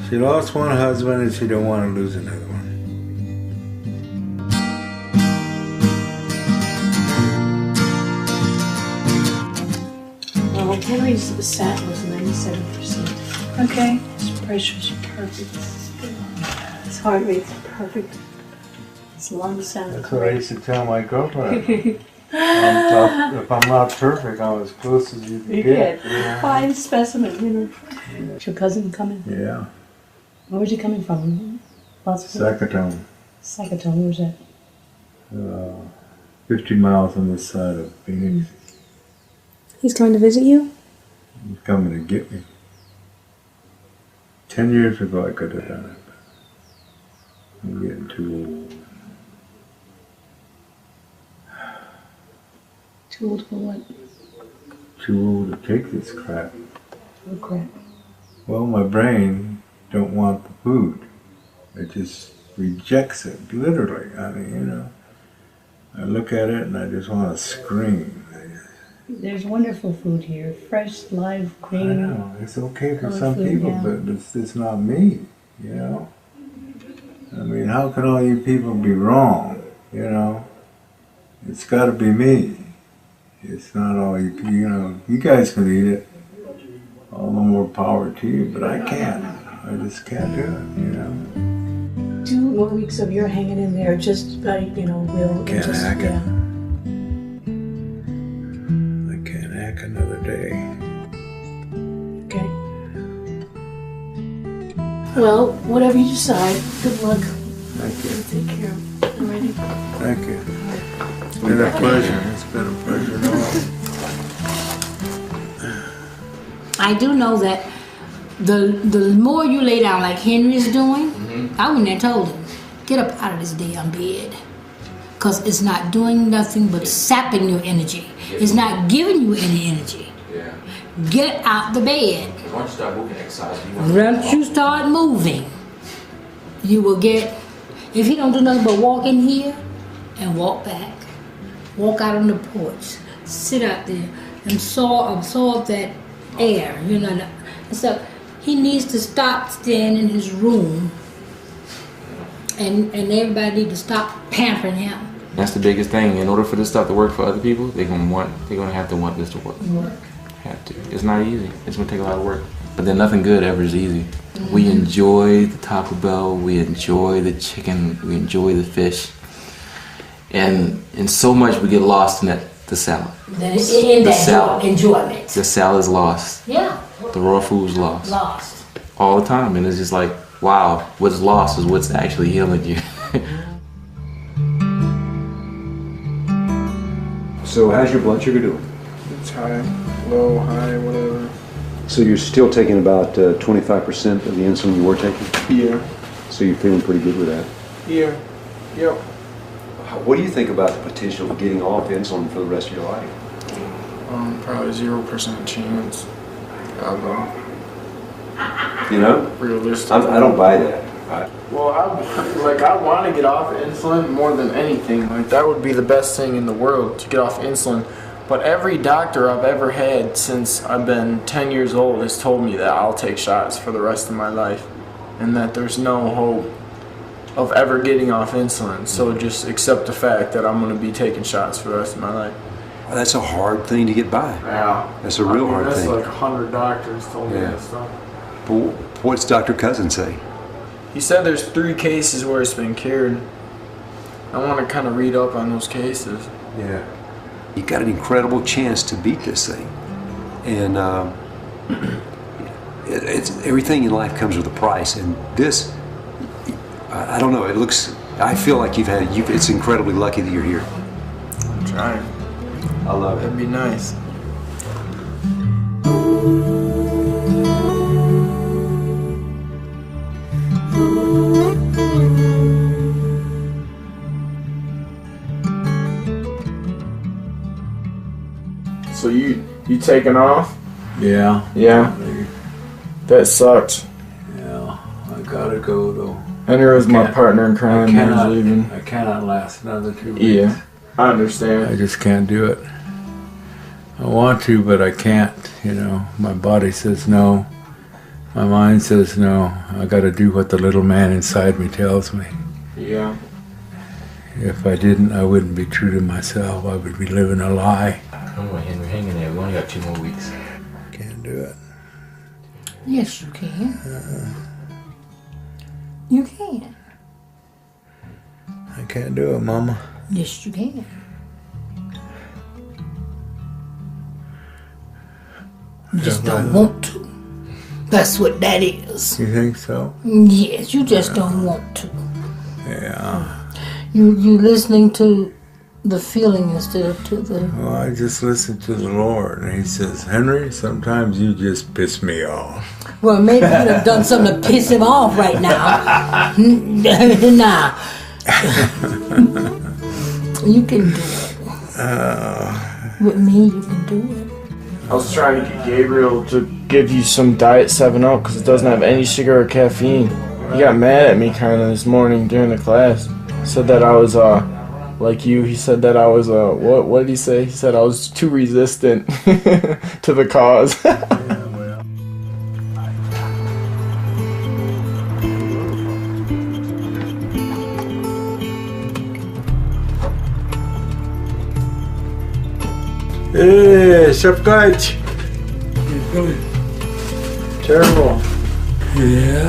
She lost one husband and she don't want to lose another one. Well, Henry's sat was 97%. Okay. His pressure's perfect. His heart rate's perfect. His lungs sound That's what I used to tell my girlfriend. If I'm not perfect, I'm as close as you can get. Yeah. Fine specimen, you know. Is your cousin coming? Yeah. Where's he coming from? Sakatone. Sakatone, where's that? 50 miles on this side of Phoenix. He's coming to visit you? He's coming to get me. 10 years ago I could have done it, but I'm getting too old. Too old for what? Too old to take this crap. What crap? Well, my brain don't want the food. It just rejects it, literally. I mean, you know, I look at it and I just want to scream. There's wonderful food here. Fresh, live, green. I know, it's okay for color some food, people, yeah. but it's not me, you know? I mean, how can all you people be wrong, you know? It's got to be me. It's not all you know, you guys can eat it. All the more power to you, but I can't. I just can't do it, you know? 2 more weeks of your hanging in there, just like, you know, will. Can't just, hack it. yeah. I can't hack another day. Okay. Well, whatever you decide, good luck. Thank you. Take care. I'm ready. Thank you. It's been a pleasure. It's been a pleasure. I do know that the more you lay down like Henry is doing, I wouldn't have told him, get up out of this damn bed. Because it's not doing nothing but sapping your energy. It's not giving you any energy. Yeah. Get out the bed. Once you start moving, exercise. Once you start moving, you will get, if he don't do nothing but walk in here and walk back, walk out on the porch, sit out there and absorb that air, you know. And so he needs to stop staying in his room, and everybody needs to stop pampering him. That's the biggest thing. In order for this stuff to work for other people, they're gonna have to want this to work. Have to. It's not easy. It's gonna take a lot of work. But then nothing good ever is easy. We enjoy the Taco Bell, we enjoy the chicken, we enjoy the fish, and so much we get lost in the salad. In that enjoyment. The salad's lost. Yeah. The raw food's lost. Lost. All the time, and it's just like, wow, what's lost is what's actually healing you. So how's your blood sugar doing? It's high, low, high, whatever. So you're still taking about 25% of the insulin you were taking? Yeah. So you're feeling pretty good with that? Yeah. Yep. What do you think about the potential of getting off insulin for the rest of your life? Probably 0% chance. You know? Realistic. I don't buy that. Well, I want to get off insulin more than anything. Like, that would be the best thing in the world, to get off insulin. But every doctor I've ever had since I've been 10 years old has told me that I'll take shots for the rest of my life, and that there's no hope of ever getting off insulin. So just accept the fact that I'm going to be taking shots for the rest of my life. Well, that's a hard thing to get by. Yeah. That's a real hard that's thing. That's like 100 doctors told me that stuff. But what's Dr. Cousens say? He said there's 3 cases where it's been cured. I want to kind of read up on those cases. Yeah. You've got an incredible chance to beat this thing. And it's everything in life comes with a price. And this, I don't know, I feel like it's incredibly lucky that you're here. I'm trying. I love it. That'd be nice. So you taking off? Yeah. Yeah. That sucks. Yeah, I gotta go though. Henry was my partner in crime. I cannot last another 2 weeks. Yeah, I understand. I just can't do it. I want to, but I can't. You know, my body says no. My mind says no. I gotta do what the little man inside me tells me. Yeah. If I didn't, I wouldn't be true to myself. I would be living a lie. Come on, Henry, hang in there. We only got 2 more weeks. Can't do it. Yes, you can. You can. I can't do it, Mama. Yes, you can. You just don't want to. That's what that is. You think so? Yes, you just don't want to. Yeah. You listening to the feeling instead of to the... Well, I just listen to the Lord, and He says, Henry, sometimes you just piss me off. Well, maybe you'd have done something to piss him off right now. Nah. You can do it. With me, you can do it. I was trying to get Gabriel to give you some Diet 7-Up because it doesn't have any sugar or caffeine. He got mad at me kind of this morning during the class. Said that I was, like you, he said that I was, what did he say? He said I was too resistant to the cause. Hey, Shepkite. Terrible. Yeah?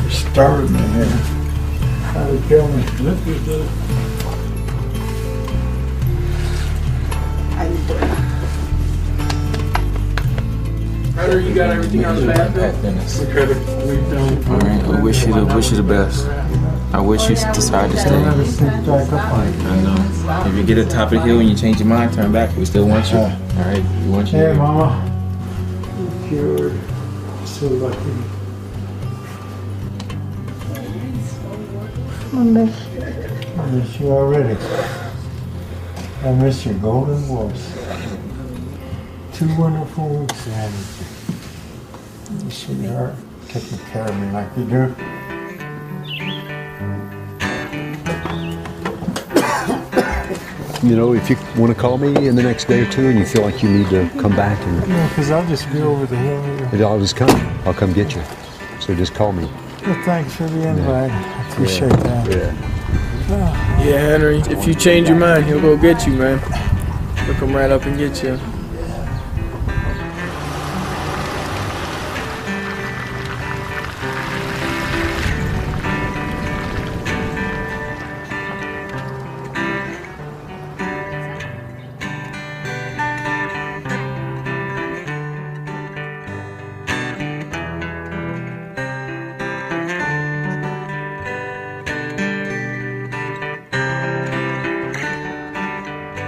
You're starving me here. How to kill me. Look at that. Henry, you got everything on the back? Alright, I wish you the best. I wish you decide to stay. I know. If you get to the top of the hill and you change your mind, turn back. We still want you. Alright, we want you. Hey, Mama. You're cured. So lucky. I miss you already. I miss your golden voice. 2 wonderful weeks ahead of you. Sweetheart, taking care of me like you do. You know, if you want to call me in the next day or two and you feel like you need to come back, and Yeah, because I'll just be over the hill here. I'll just come. I'll come get you. So just call me. Well, thanks for the invite. I appreciate that. Yeah. Yeah, Henry, if you change your mind, he'll go get you, man. He'll come right up and get you.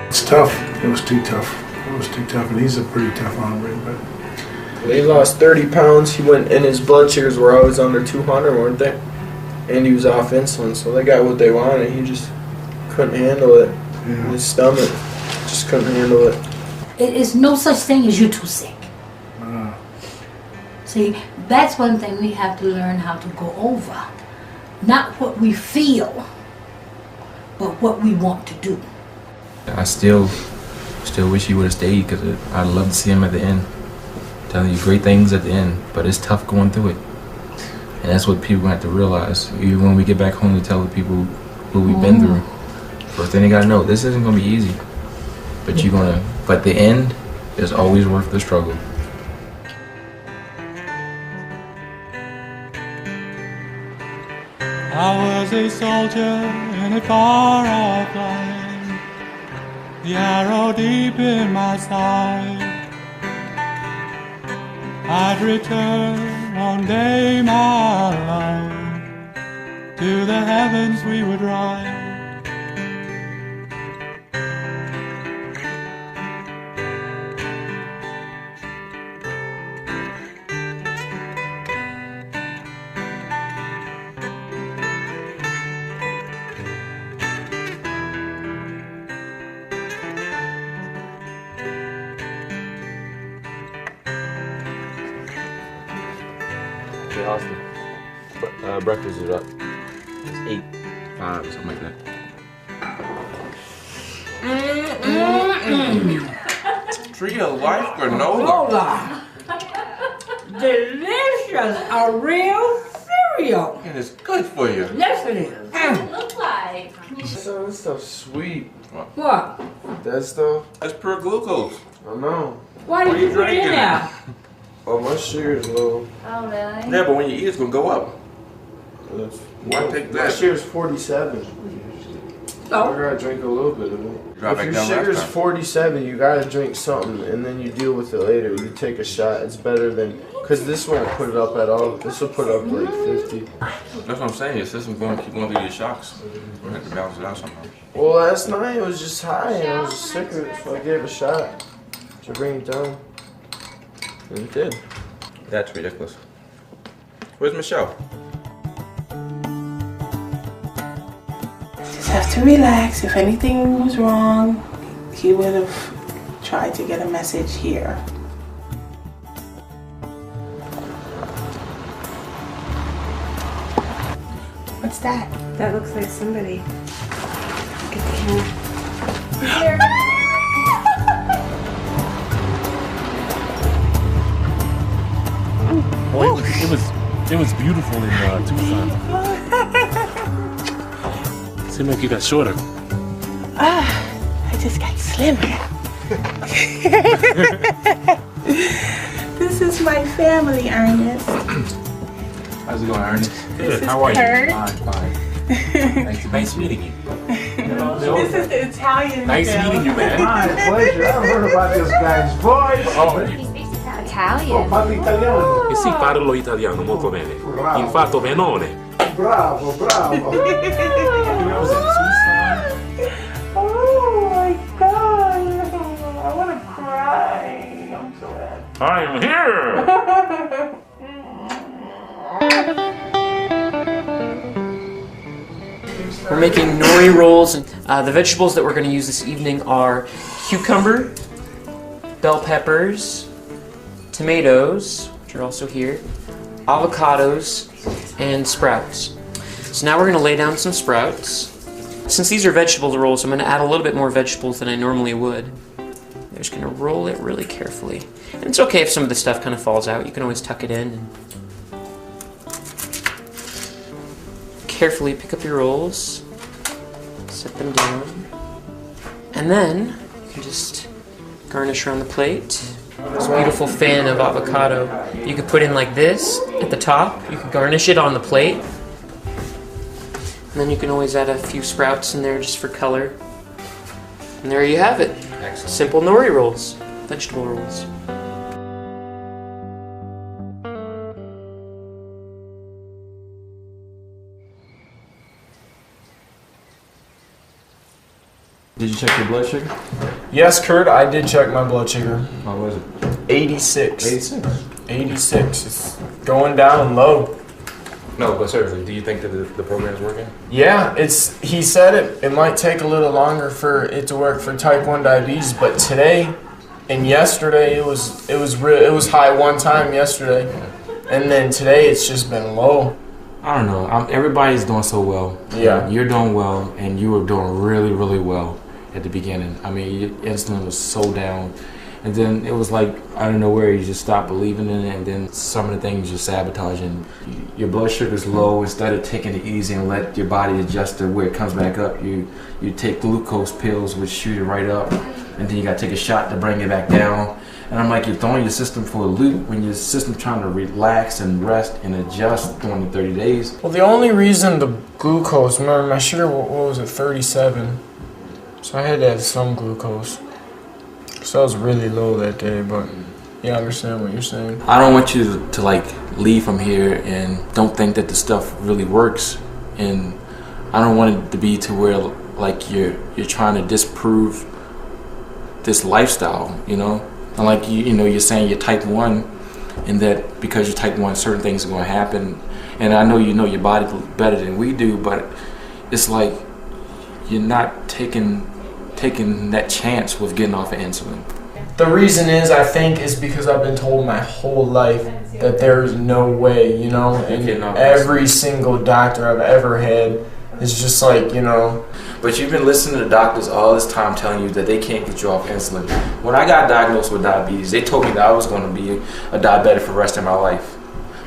It's tough. It was too tough. It was too tough, and he's a pretty tough hombre, but... He lost 30 pounds. He went, and his blood sugars were always under 200, weren't they? And he was off insulin, so they got what they wanted. He just couldn't handle it. Yeah. His stomach just couldn't handle it. It is no such thing as you're too sick. See, that's one thing we have to learn how to go over. Not what we feel, but what we want to do. I still wish he would have stayed because I'd love to see him at the end. Telling you great things at the end, but it's tough going through it. And that's what people have to realize. Even when we get back home, we tell the people what we've been through. First thing they gotta know, this isn't gonna be easy. But but the end is always worth the struggle. I was a soldier in a far-off land, the arrow deep in my side. I'd return one day, my love, to the heavens we would ride. Hey, Austin. Breakfast is up. It's 8:05 or something like that. Tree of life granola. Delicious. A real cereal. And it's good for you. Yes, it is. What does it look like? So this stuff's sweet. What? That stuff? That's pure glucose. I know. Why did you put it in there? Oh, my sugar's low. Oh, really? Yeah, but when you eat, it's gonna go up. Why take that? My sugar's 47. So? I gotta drink a little bit of it. Drop If back your down last sugar's time. 47, you gotta drink something and then you deal with it later. You take a shot. It's better than, because this won't put it up at all. This will put up like 50. That's what I'm saying. Your system's going to keep going through these shocks. We're going to have to balance it out somehow. Well, last night it was just high and I was just sick of it, so I gave it a shot to bring it down. And it did. That's ridiculous. Where's Michelle? Just have to relax. If anything was wrong, he would have tried to get a message here. What's that? That looks like somebody. Get the camera. Well, it was beautiful in Tucson. Seemed like you got shorter. I just got slimmer. This is my family, Ernest. How's it going, Ernest? Good. How are you? Kurt. Fine. Nice meeting you. This is the Italian. Nice girl. meeting you, man. My pleasure. I've heard about this guy's voice. Oh, Italian. Parli italiano. sì, parlo italiano molto bene. Infatti, benone. Bravo, bravo. Oh my God! I want to cry. I'm so happy. I'm here. We're making nori rolls, and the vegetables that we're going to use this evening are cucumber, bell peppers, tomatoes, which are also here, avocados, and sprouts. So now we're going to lay down some sprouts. Since these are vegetable rolls, I'm going to add a little bit more vegetables than I normally would. I'm just going to roll it really carefully. And it's okay if some of the stuff kind of falls out. You can always tuck it in. And carefully pick up your rolls, set them down, and then you can just garnish around the plate. This beautiful fan of avocado. You could put in like this at the top. You could garnish it on the plate. And then you can always add a few sprouts in there just for color. And there you have it. Excellent. Simple nori rolls, vegetable rolls. Did you check your blood sugar? Yes, Kurt, I did check my blood sugar. How was it? 86. 86. 86. It's going down low. No, but seriously, do you think that the program is working? Yeah, he said it might take a little longer for it to work for type 1 diabetes, but today and yesterday it was high one time yesterday. And then today it's just been low. I don't know. Everybody's doing so well. Yeah. You're doing well, and you were doing really, really well at the beginning. I mean, your insulin was so down. And then it was like, out of nowhere, you just stopped believing in it, and then some of the things you're sabotaging. Your blood sugar's low. Instead of taking it easy and let your body adjust to where it comes back up, you take glucose pills, which shoot it right up, and then you got to take a shot to bring it back down. And I'm like, you're throwing your system for a loop when your system's trying to relax and rest and adjust during the 30 days. Well, the only reason the glucose, remember my sugar, what was it, 37? So I had to have some glucose. So I was really low that day, but yeah, I understand what you're saying. I don't want you to like leave from here and don't think that the stuff really works. And I don't want it to be to where like you're trying to disprove this lifestyle, you know? And like you're saying you're type 1, and that because you're type 1, certain things are going to happen. And I know you know your body better than we do, but it's like you're not taking that chance with getting off of insulin. The reason is, I think, is because I've been told my whole life that there's no way, you know, and every single doctor I've ever had is just like, you know. But you've been listening to doctors all this time telling you that they can't get you off insulin. When I got diagnosed with diabetes, they told me that I was going to be a diabetic for the rest of my life.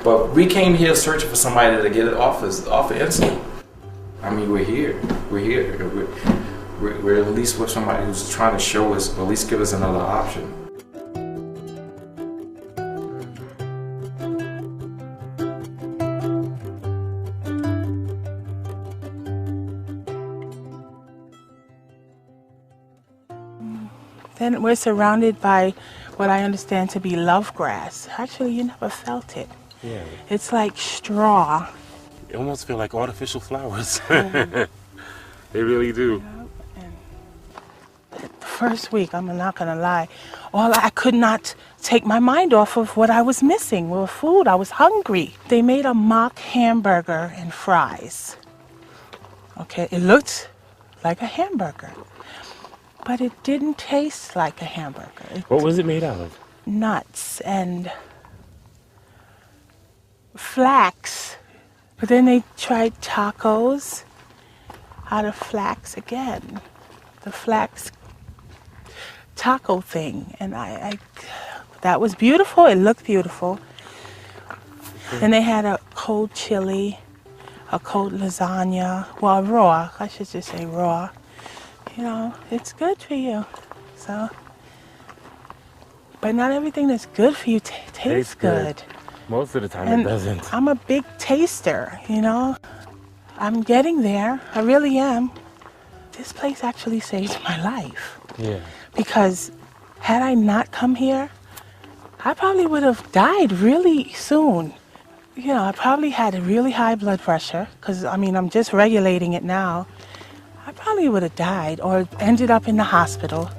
But we came here searching for somebody to get it off of insulin. I mean, we're here. We're here. We're at least with somebody who's trying to show us, or at least give us another option. Then we're surrounded by what I understand to be love grass. Actually, you never felt it. Yeah. It's like straw. They almost feel like artificial flowers. They really do. The first week, I'm not gonna lie, I could not take my mind off of what I was missing with food. I was hungry. They made a mock hamburger and fries. Okay, it looked like a hamburger, but it didn't taste like a hamburger. What was it made out of? Nuts and flax. But then they tried tacos out of flax again. The flax taco thing. And that was beautiful. It looked beautiful. Then they had a cold chili, a cold lasagna. Well, raw. I should just say raw. You know, it's good for you. So, but not everything that's good for you tastes good. Most of the time And it doesn't. I'm a big taster, you know. I'm getting there. I really am. This place actually saved my life. Yeah. Because had I not come here, I probably would have died really soon. You know, I probably had a really high blood pressure because, I mean, I'm just regulating it now. I probably would have died or ended up in the hospital.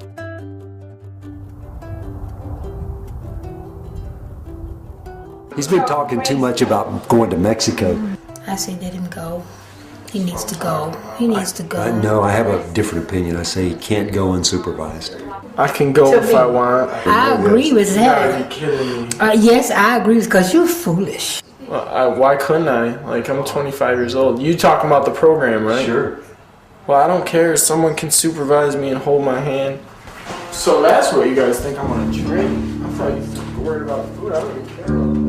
He's been talking too much about going to Mexico. I say let him go. He needs to go. He needs to go. No, I have a different opinion. I say he can't go unsupervised. I can go if I want. I agree with that. Are you kidding me? Yes, I agree because you're foolish. Well, why couldn't I? Like, I'm 25 years old. You talking about the program, right? Sure. Well, I don't care. Someone can supervise me and hold my hand. So that's what you guys think I'm gonna drink? I thought you were worried about the food. I don't even care about that.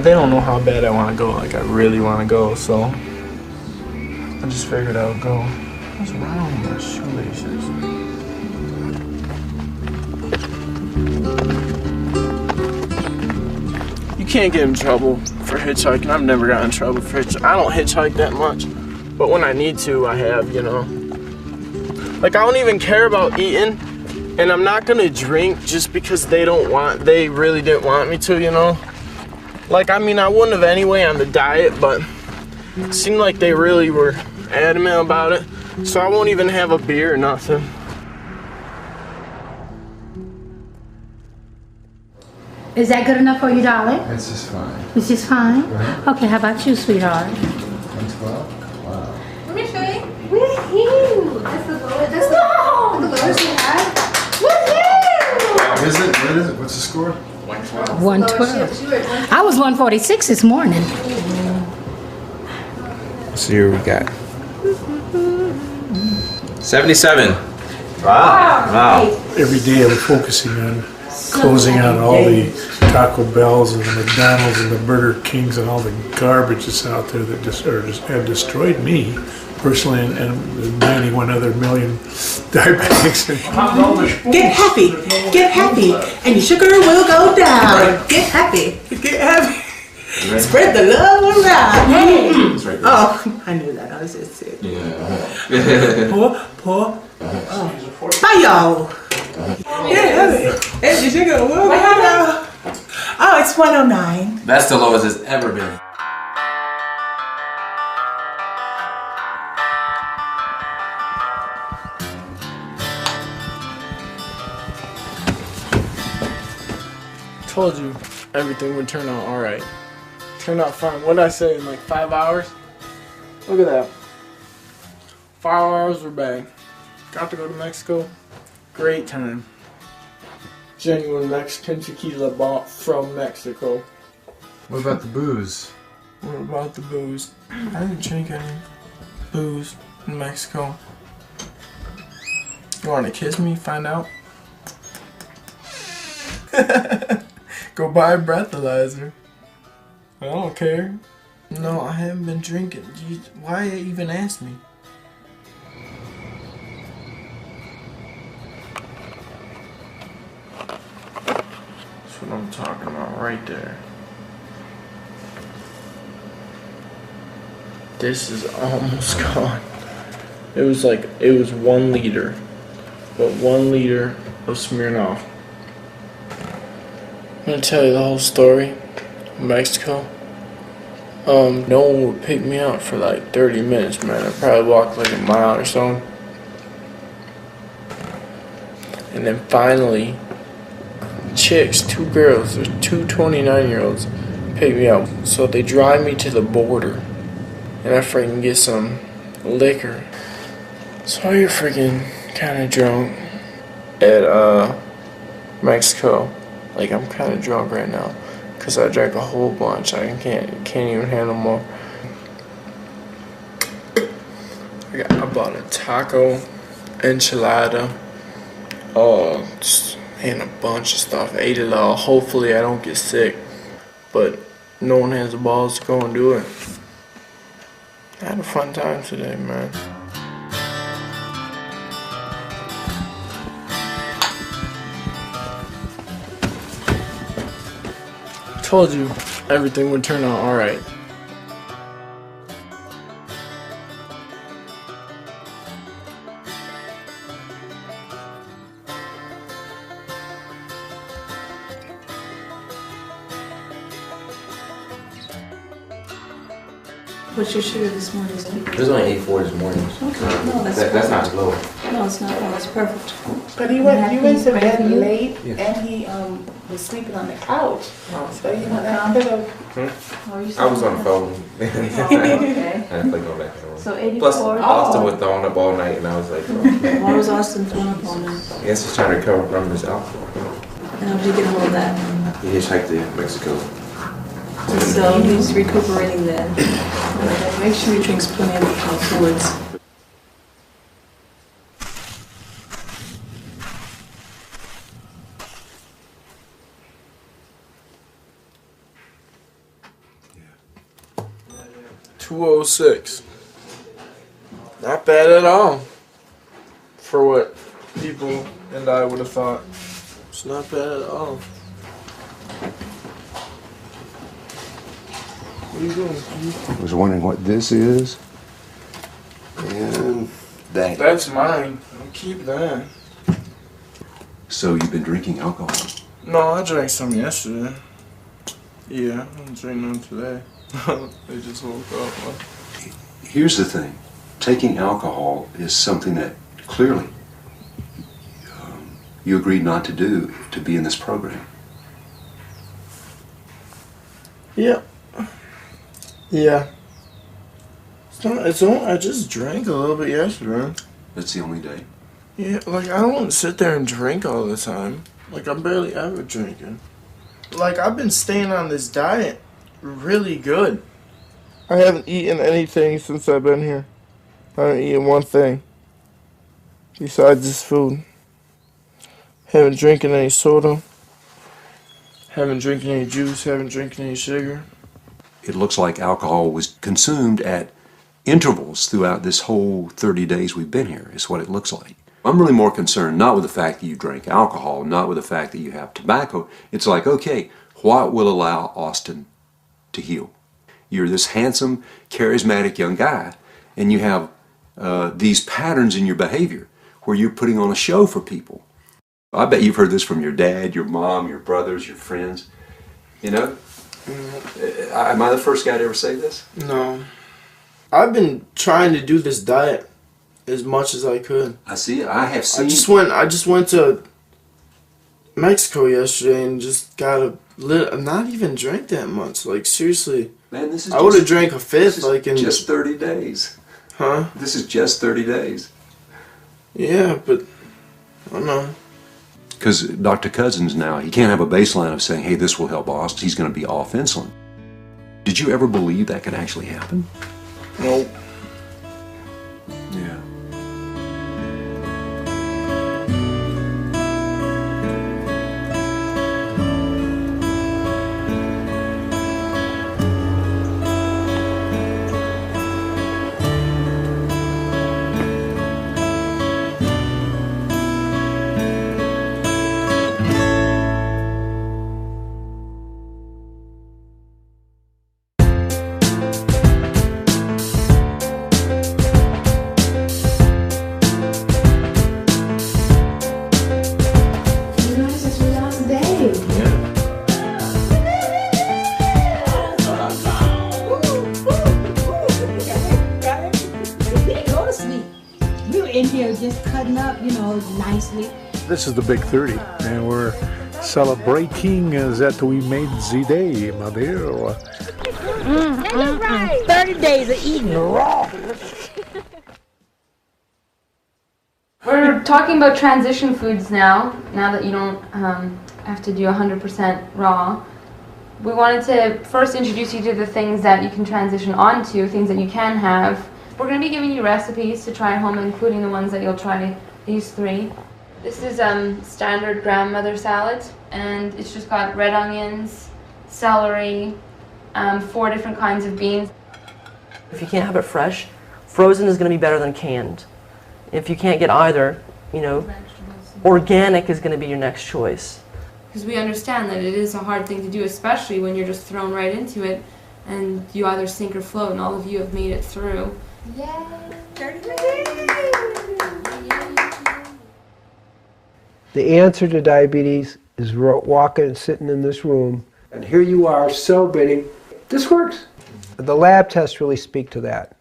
They don't know how bad I want to go. Like, I really want to go, so I just figured I would go. What's wrong with my shoelaces? You can't get in trouble for hitchhiking. I've never gotten in trouble for hitchhiking. I don't hitchhike that much, but when I need to, I have, you know. Like, I don't even care about eating, and I'm not gonna drink just because they really didn't want me to, you know. Like, I mean, I wouldn't have anyway on the diet, but it seemed like they really were adamant about it, so I won't even have a beer or nothing. Is that good enough for you, darling? That's just fine. It's just fine? Right. Okay, how about you, sweetheart? 112? Wow. Let me show you. Woohoo! That's the lowest we had. Woohoo! What is it? What's the score? 112. 112. I was 146 this morning. Let's see what we got. 77. Wow. Every day I'm focusing on closing out all the Taco Bells and the McDonald's and the Burger Kings and all the garbage that's out there that just have destroyed me personally and 91 other million diabetics. Get happy, and your sugar will go down. Get happy. Spread the love around. Right. Oh, I knew that. I was just sick. Yeah. Poor. Bye, y'all. Yeah, and your sugar will go down. Oh, it's 109. That's the lowest it's ever been. Told you everything would turn out alright. Turned out fine. What did I say, in like 5 hours? Look at that. 5 hours we're back. Got to go to Mexico. Great time. Genuine Mexican tequila bought from Mexico. What about the booze? What about the booze? I didn't drink any booze in Mexico. You want to kiss me? Find out? Go buy a breathalyzer. I don't care. No, I haven't been drinking. Why even ask me? That's what I'm talking about right there. This is almost gone. It was 1 liter. But 1 liter of Smirnoff. I'm gonna tell you the whole story. Mexico. No one would pick me up for like 30 minutes, man. I probably walked like a mile or so. And then finally, chicks, 2 girls, there's 2 29-year-olds, pick me up. So they drive me to the border. And I freaking get some liquor. So you're freaking kinda drunk at Mexico. Like, I'm kinda drunk right now. Cause I drank a whole bunch. I can't even handle more. I bought a taco, enchilada, and a bunch of stuff. Ate it all. Hopefully I don't get sick. But no one has the balls to go and do it. I had a fun time today, man. Told you everything would turn out alright. What's your sugar this morning? It was only 8.4 this morning. Okay. No, That's not low. No, it's not low. It's perfect. But you went to bed late, Yeah. and he was sleeping on the couch. So you went down. I was on the phone. Okay. I had to play go back and forth. So 84. Plus, Austin was thrown up all night, and I was like, Why was Austin thrown up all night? I guess he's trying to recover from his alcohol. And how did you get a hold of that? He hitchhiked to Mexico. So he's recuperating then. Make sure he drinks plenty of fluids. Yeah. 206. Not bad at all. For what people and I would have thought. It's not bad at all. What are you doing? I was wondering what this is. And that. That's mine. I'll keep that. So you've been drinking alcohol? No, I drank some yesterday. Yeah, I didn't drink none today. They just woke up. Here's the thing. Taking alcohol is something that clearly you agreed not to do to be in this program. Yeah. Yeah. I just drank a little bit yesterday. That's the only day. Yeah, like I don't sit there and drink all the time. Like I'm barely ever drinking. Like I've been staying on this diet really good. I haven't eaten anything since I've been here. I haven't eaten one thing besides this food. Haven't drinking any soda. Haven't drinking any juice. Haven't drinking any sugar. It looks like alcohol was consumed at intervals throughout this whole 30 days we've been here, is what it looks like. I'm really more concerned not with the fact that you drank alcohol, not with the fact that you have tobacco. It's like, okay, what will allow Austin to heal? You're this handsome, charismatic young guy, and you have these patterns in your behavior where you're putting on a show for people. I bet you've heard this from your dad, your mom, your brothers, your friends. You know? Am I the first guy to ever say this? No. I've been trying to do this diet as much as I could. I see it. I have seen. I just went to Mexico yesterday and just got not even drank that much. Like, seriously. Man, this is I would have drank a fifth, like, in just 30 days. Huh? This is just 30 days. Yeah, but I don't know. Because Dr. Cousens now, he can't have a baseline of saying, hey, this will help Austin. He's going to be off insulin. Did you ever believe that could actually happen? Nope. Yeah. Nicely. This is the big 30, and we're celebrating that we made the day, my dear. 30 days of eating raw. We're talking about transition foods now that you don't have to do 100% raw. We wanted to first introduce you to the things that you can transition onto, things that you can have. We're going to be giving you recipes to try at home, including the ones that you'll try, these 3. This is standard grandmother salad, and it's just got red onions, celery, 4 different kinds of beans. If you can't have it fresh, frozen is going to be better than canned. If you can't get either, organic is going to be your next choice. Because we understand that it is a hard thing to do, especially when you're just thrown right into it, and you either sink or float, and all of you have made it through. Yay! The answer to diabetes is walking and sitting in this room, and here you are celebrating. This works. The lab tests really speak to that.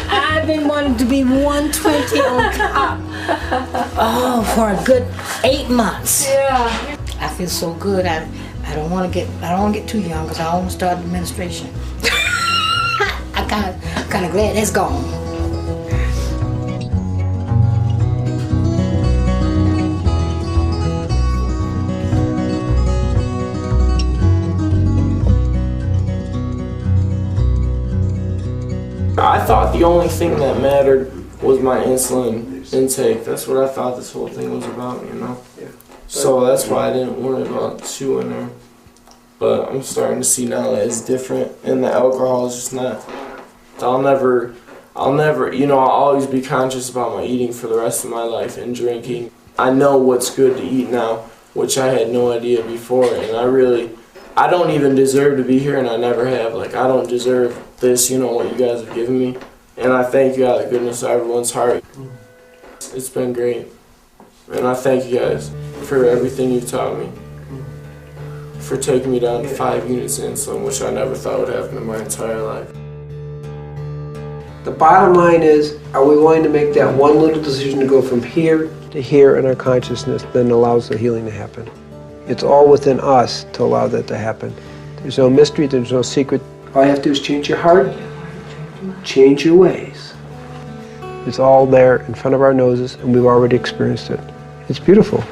I've been wanting to be 120 on top. Oh, for a good 8 months. Yeah. I feel so good. I don't want to get too young because I almost started administration. I'm kind of glad that's gone. I thought the only thing that mattered was my insulin intake. That's what I thought this whole thing was about, So that's why I didn't worry about chewing her. But I'm starting to see now that it's different, and the alcohol is just not. I'll never, I'll always be conscious about my eating for the rest of my life and drinking. I know what's good to eat now, which I had no idea before, and I don't even deserve to be here, and I never have. Like, I don't deserve this, what you guys have given me. And I thank you out of the goodness of everyone's heart. It's been great. And I thank you guys for everything you've taught me. For taking me down to 5 units of insulin, which I never thought would happen in my entire life. The bottom line is, are we willing to make that one little decision to go from here to here in our consciousness that allows the healing to happen? It's all within us to allow that to happen. There's no mystery, there's no secret. All you have to do is change your heart, change your ways. It's all there in front of our noses, and we've already experienced it. It's beautiful.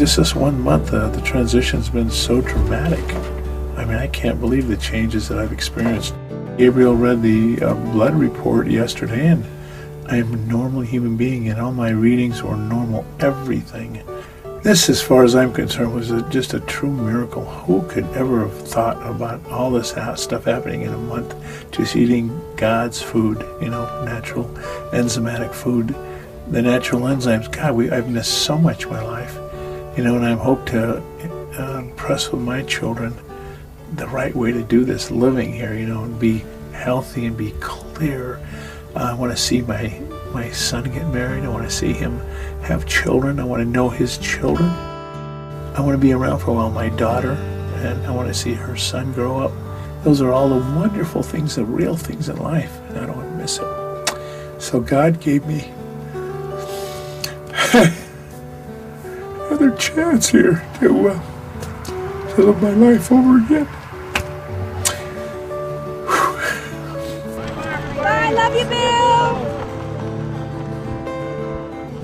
just this 1 month, the transition's been so dramatic. I mean, I can't believe the changes that I've experienced. Gabriel read the blood report yesterday, and I am a normal human being, and all my readings were normal, everything. This, as far as I'm concerned, was just a true miracle. Who could ever have thought about all this stuff happening in a month, just eating God's food, you know, natural enzymatic food, the natural enzymes. God, I've missed so much in my life, you know, and I hope to impress with my children the right way to do this living here, you know, and be healthy and be clear. I want to see my son get married. I want to see him have children. I want to know his children. I want to be around for a while, my daughter, and I want to see her son grow up. Those are all the wonderful things, the real things in life, and I don't want to miss it. So God gave me another chance here to live my life over again. I love you, Bill!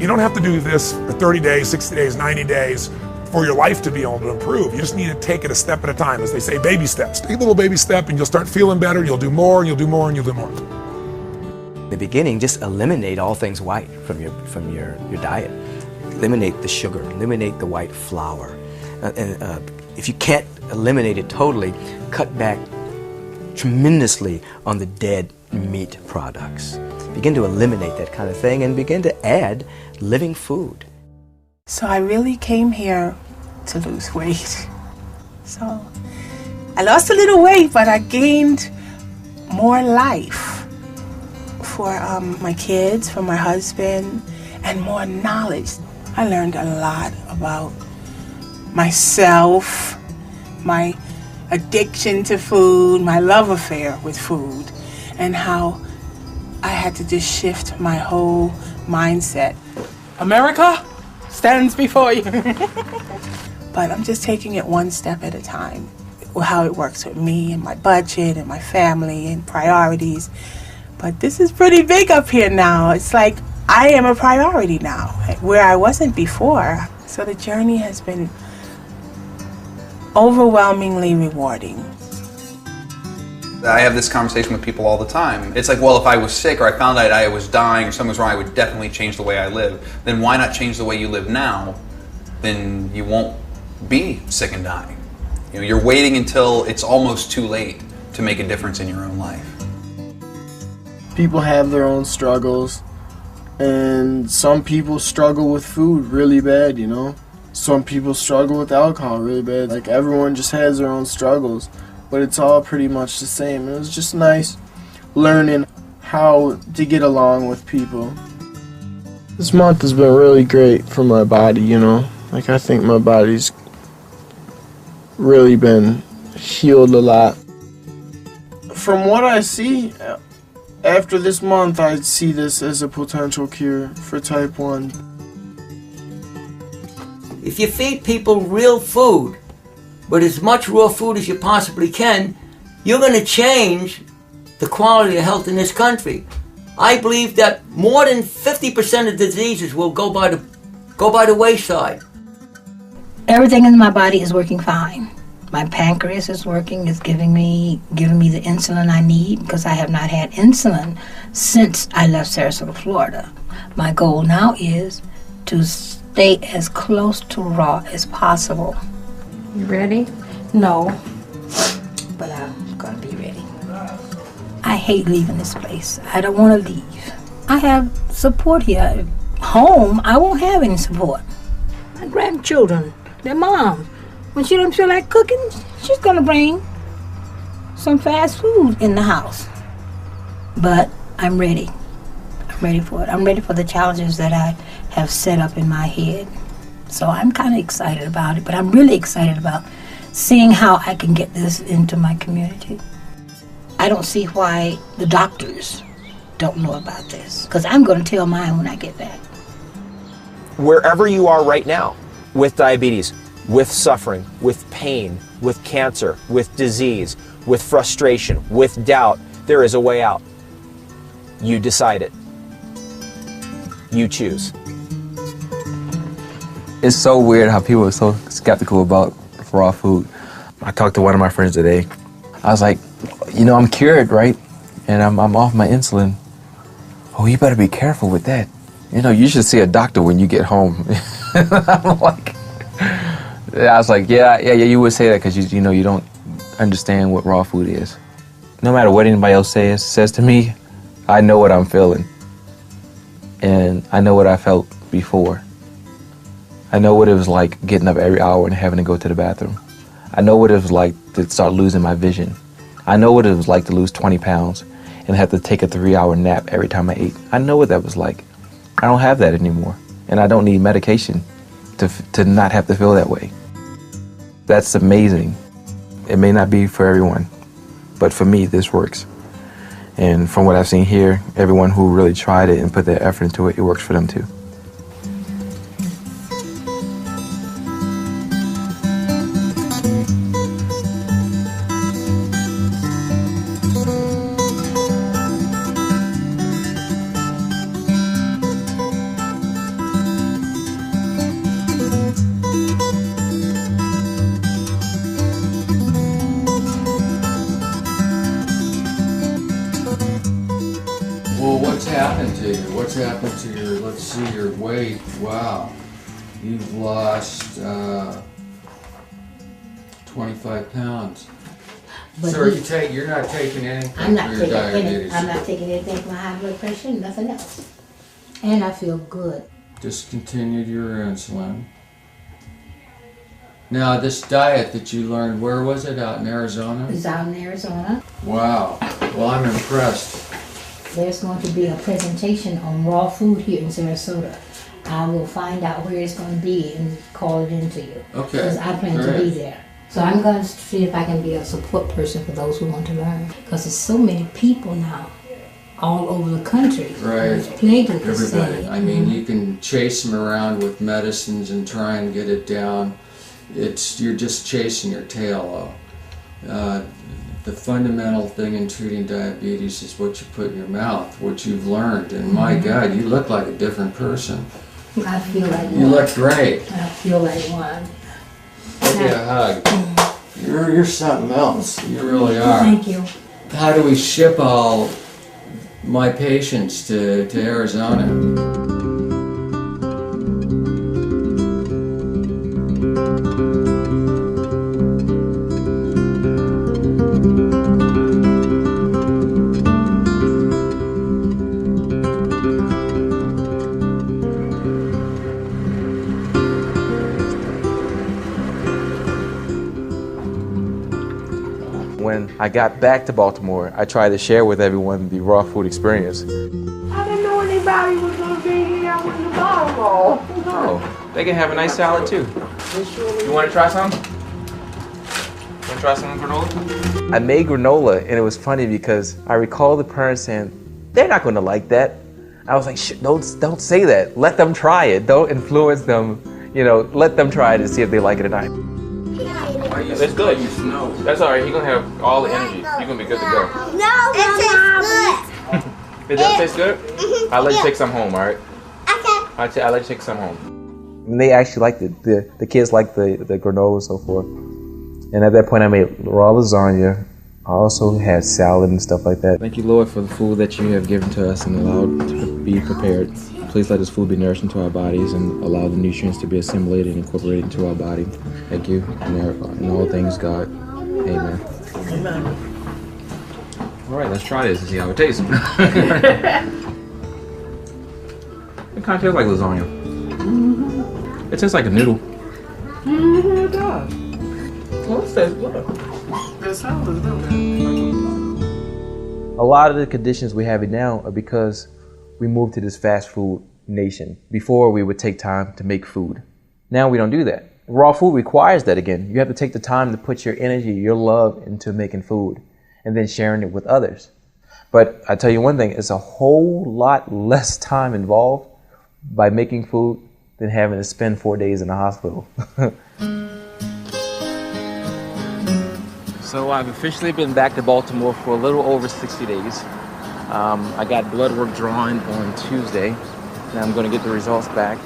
You don't have to do this for 30 days, 60 days, 90 days for your life to be able to improve. You just need to take it a step at a time. As they say, baby steps. Take a little baby step and you'll start feeling better. You'll do more, and you'll do more, and you'll do more. In the beginning, just eliminate all things white from your diet. Eliminate the sugar, eliminate the white flour. If you can't eliminate it totally, cut back tremendously on the dead meat products. Begin to eliminate that kind of thing and begin to add living food. So I really came here to lose weight. So I lost a little weight, but I gained more life for my kids, for my husband, and more knowledge. I learned a lot about myself, my addiction to food, my love affair with food, and how I had to just shift my whole mindset. America stands before you. But I'm just taking it one step at a time. How it works with me and my budget and my family and priorities. But this is pretty big up here now. It's like I am a priority now, where I wasn't before. So the journey has been overwhelmingly rewarding. I have this conversation with people all the time. It's like, well, if I was sick or I found out I was dying or something was wrong, I would definitely change the way I live. Then why not change the way you live now? Then you won't be sick and dying. You know, you're waiting until it's almost too late to make a difference in your own life. People have their own struggles, and some people struggle with food really bad, you know? Some people struggle with alcohol really bad. Like, everyone just has their own struggles, but it's all pretty much the same. It was just nice learning how to get along with people. This month has been really great for my body, you know? Like, I think my body's really been healed a lot. From what I see, after this month, I see this as a potential cure for type 1. If you feed people real food, but as much raw food as you possibly can, you're going to change the quality of health in this country. I believe that more than 50% of diseases will go by the wayside. Everything in my body is working fine. My pancreas is working, it's giving me the insulin I need, because I have not had insulin since I left Sarasota, Florida. My goal now is to stay as close to raw as possible. You ready? No, but I'm gonna be ready. I hate leaving this place. I don't want to leave. I have support here. Home, I won't have any support. My grandchildren, their mom, when she don't feel like cooking, she's gonna bring some fast food in the house. But I'm ready. I'm ready for it. I'm ready for the challenges that I have set up in my head. So I'm kind of excited about it, but I'm really excited about seeing how I can get this into my community. I don't see why the doctors don't know about this, because I'm going to tell mine when I get back. Wherever you are right now, with diabetes, with suffering, with pain, with cancer, with disease, with frustration, with doubt, there is a way out. You decide it. You choose. It's so weird how people are so skeptical about raw food. I talked to one of my friends today. I was like, you know, I'm cured, right? And I'm off my insulin. Oh, you better be careful with that. You know, you should see a doctor when you get home. I'm like, I was like, yeah, you would say that because you know you don't understand what raw food is. No matter what anybody else says to me, I know what I'm feeling. And I know what I felt before. I know what it was like getting up every hour and having to go to the bathroom. I know what it was like to start losing my vision. I know what it was like to lose 20 pounds and have to take a 3-hour nap every time I ate. I know what that was like. I don't have that anymore. And I don't need medication to not have to feel that way. That's amazing. It may not be for everyone, but for me, this works. And from what I've seen here, everyone who really tried it and put their effort into it, it works for them too. Well, what's happened to you? What's happened to your, let's see, your weight? Wow. You've lost 25 pounds. But So you're not taking anything I'm not for your taking diabetes? I'm not taking anything for my high blood pressure, nothing else. And I feel good. Discontinued your insulin. Now, this diet that you learned, where was it? Out in Arizona? It's out in Arizona. Wow. Well, I'm impressed. There's going to be a presentation on raw food here in Sarasota. I will find out where it's going to be and call it into you. Okay. Because I plan to be there. So I'm going to see if I can be a support person for those who want to learn. Because there's so many people now all over the country. Right. who's plagued with this Everybody. thing. I mean, you can chase them around with medicines and try and get it down. You're just chasing your tail, though. The fundamental thing in treating diabetes is what you put in your mouth, what you've learned. And my God, you look like a different person. I feel like one. You look great. I feel like one. Give you a hug. You're something else. You really are. Thank you. How do we ship all my patients to Arizona? When I got back to Baltimore, I tried to share with everyone the raw food experience. I didn't know anybody was going to be here with the bottle. Oh, they can have a nice salad too. You want to try some? Want to try some granola? I made granola, and it was funny because I recall the parents saying, they're not going to like that. I was like, don't say that. Let them try it. Don't influence them. You know, let them try it and see if they like it or not. That's good. That's all right. You're going to have all the energy. You're going to be good to go. No, it tastes good. It does taste good? I'll let you take some home, all right? Okay. I'll let you take some home. And they actually liked it. The kids liked the granola and so forth. And at that point, I made raw lasagna. I also had salad and stuff like that. Thank you, Lord, for the food that you have given to us and allowed to be prepared. Please let this food be nourished into our bodies and allow the nutrients to be assimilated and incorporated into our body. Thank you. In all things, God. Amen. Amen. All right, let's try this and see how it tastes. It kind of tastes like lasagna. It tastes like a noodle. It does. Well, it tastes good. It sounds good. A lot of the conditions we have now are because we moved to this fast food nation. Before, we would take time to make food. Now we don't do that. Raw food requires that again. You have to take the time to put your energy, your love into making food and then sharing it with others. But I tell you one thing, it's a whole lot less time involved by making food than having to spend 4 days in the hospital. So I've officially been back to Baltimore for a little over 60 days. I got blood work drawn on Tuesday, and I'm going to get the results back.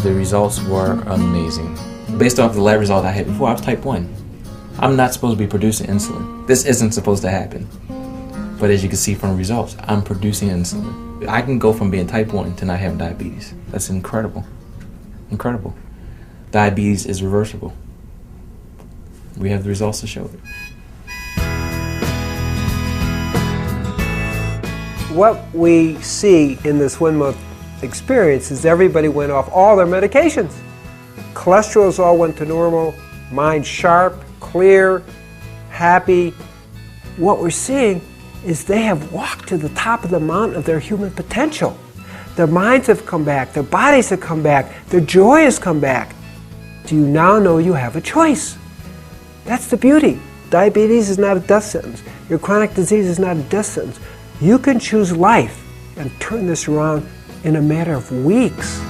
The results were amazing. Based off the lab result I had before, I was type 1. I'm not supposed to be producing insulin. This isn't supposed to happen. But as you can see from the results, I'm producing insulin. I can go from being type 1 to not having diabetes. That's incredible. Incredible. Diabetes is reversible. We have the results to show it. What we see in this 1 month experience is everybody went off all their medications. Cholesterols all went to normal, mind sharp, clear, happy. What we're seeing is they have walked to the top of the mountain of their human potential. Their minds have come back, their bodies have come back, their joy has come back. Do you now know you have a choice? That's the beauty. Diabetes is not a death sentence. Your chronic disease is not a death sentence. You can choose life and turn this around in a matter of weeks.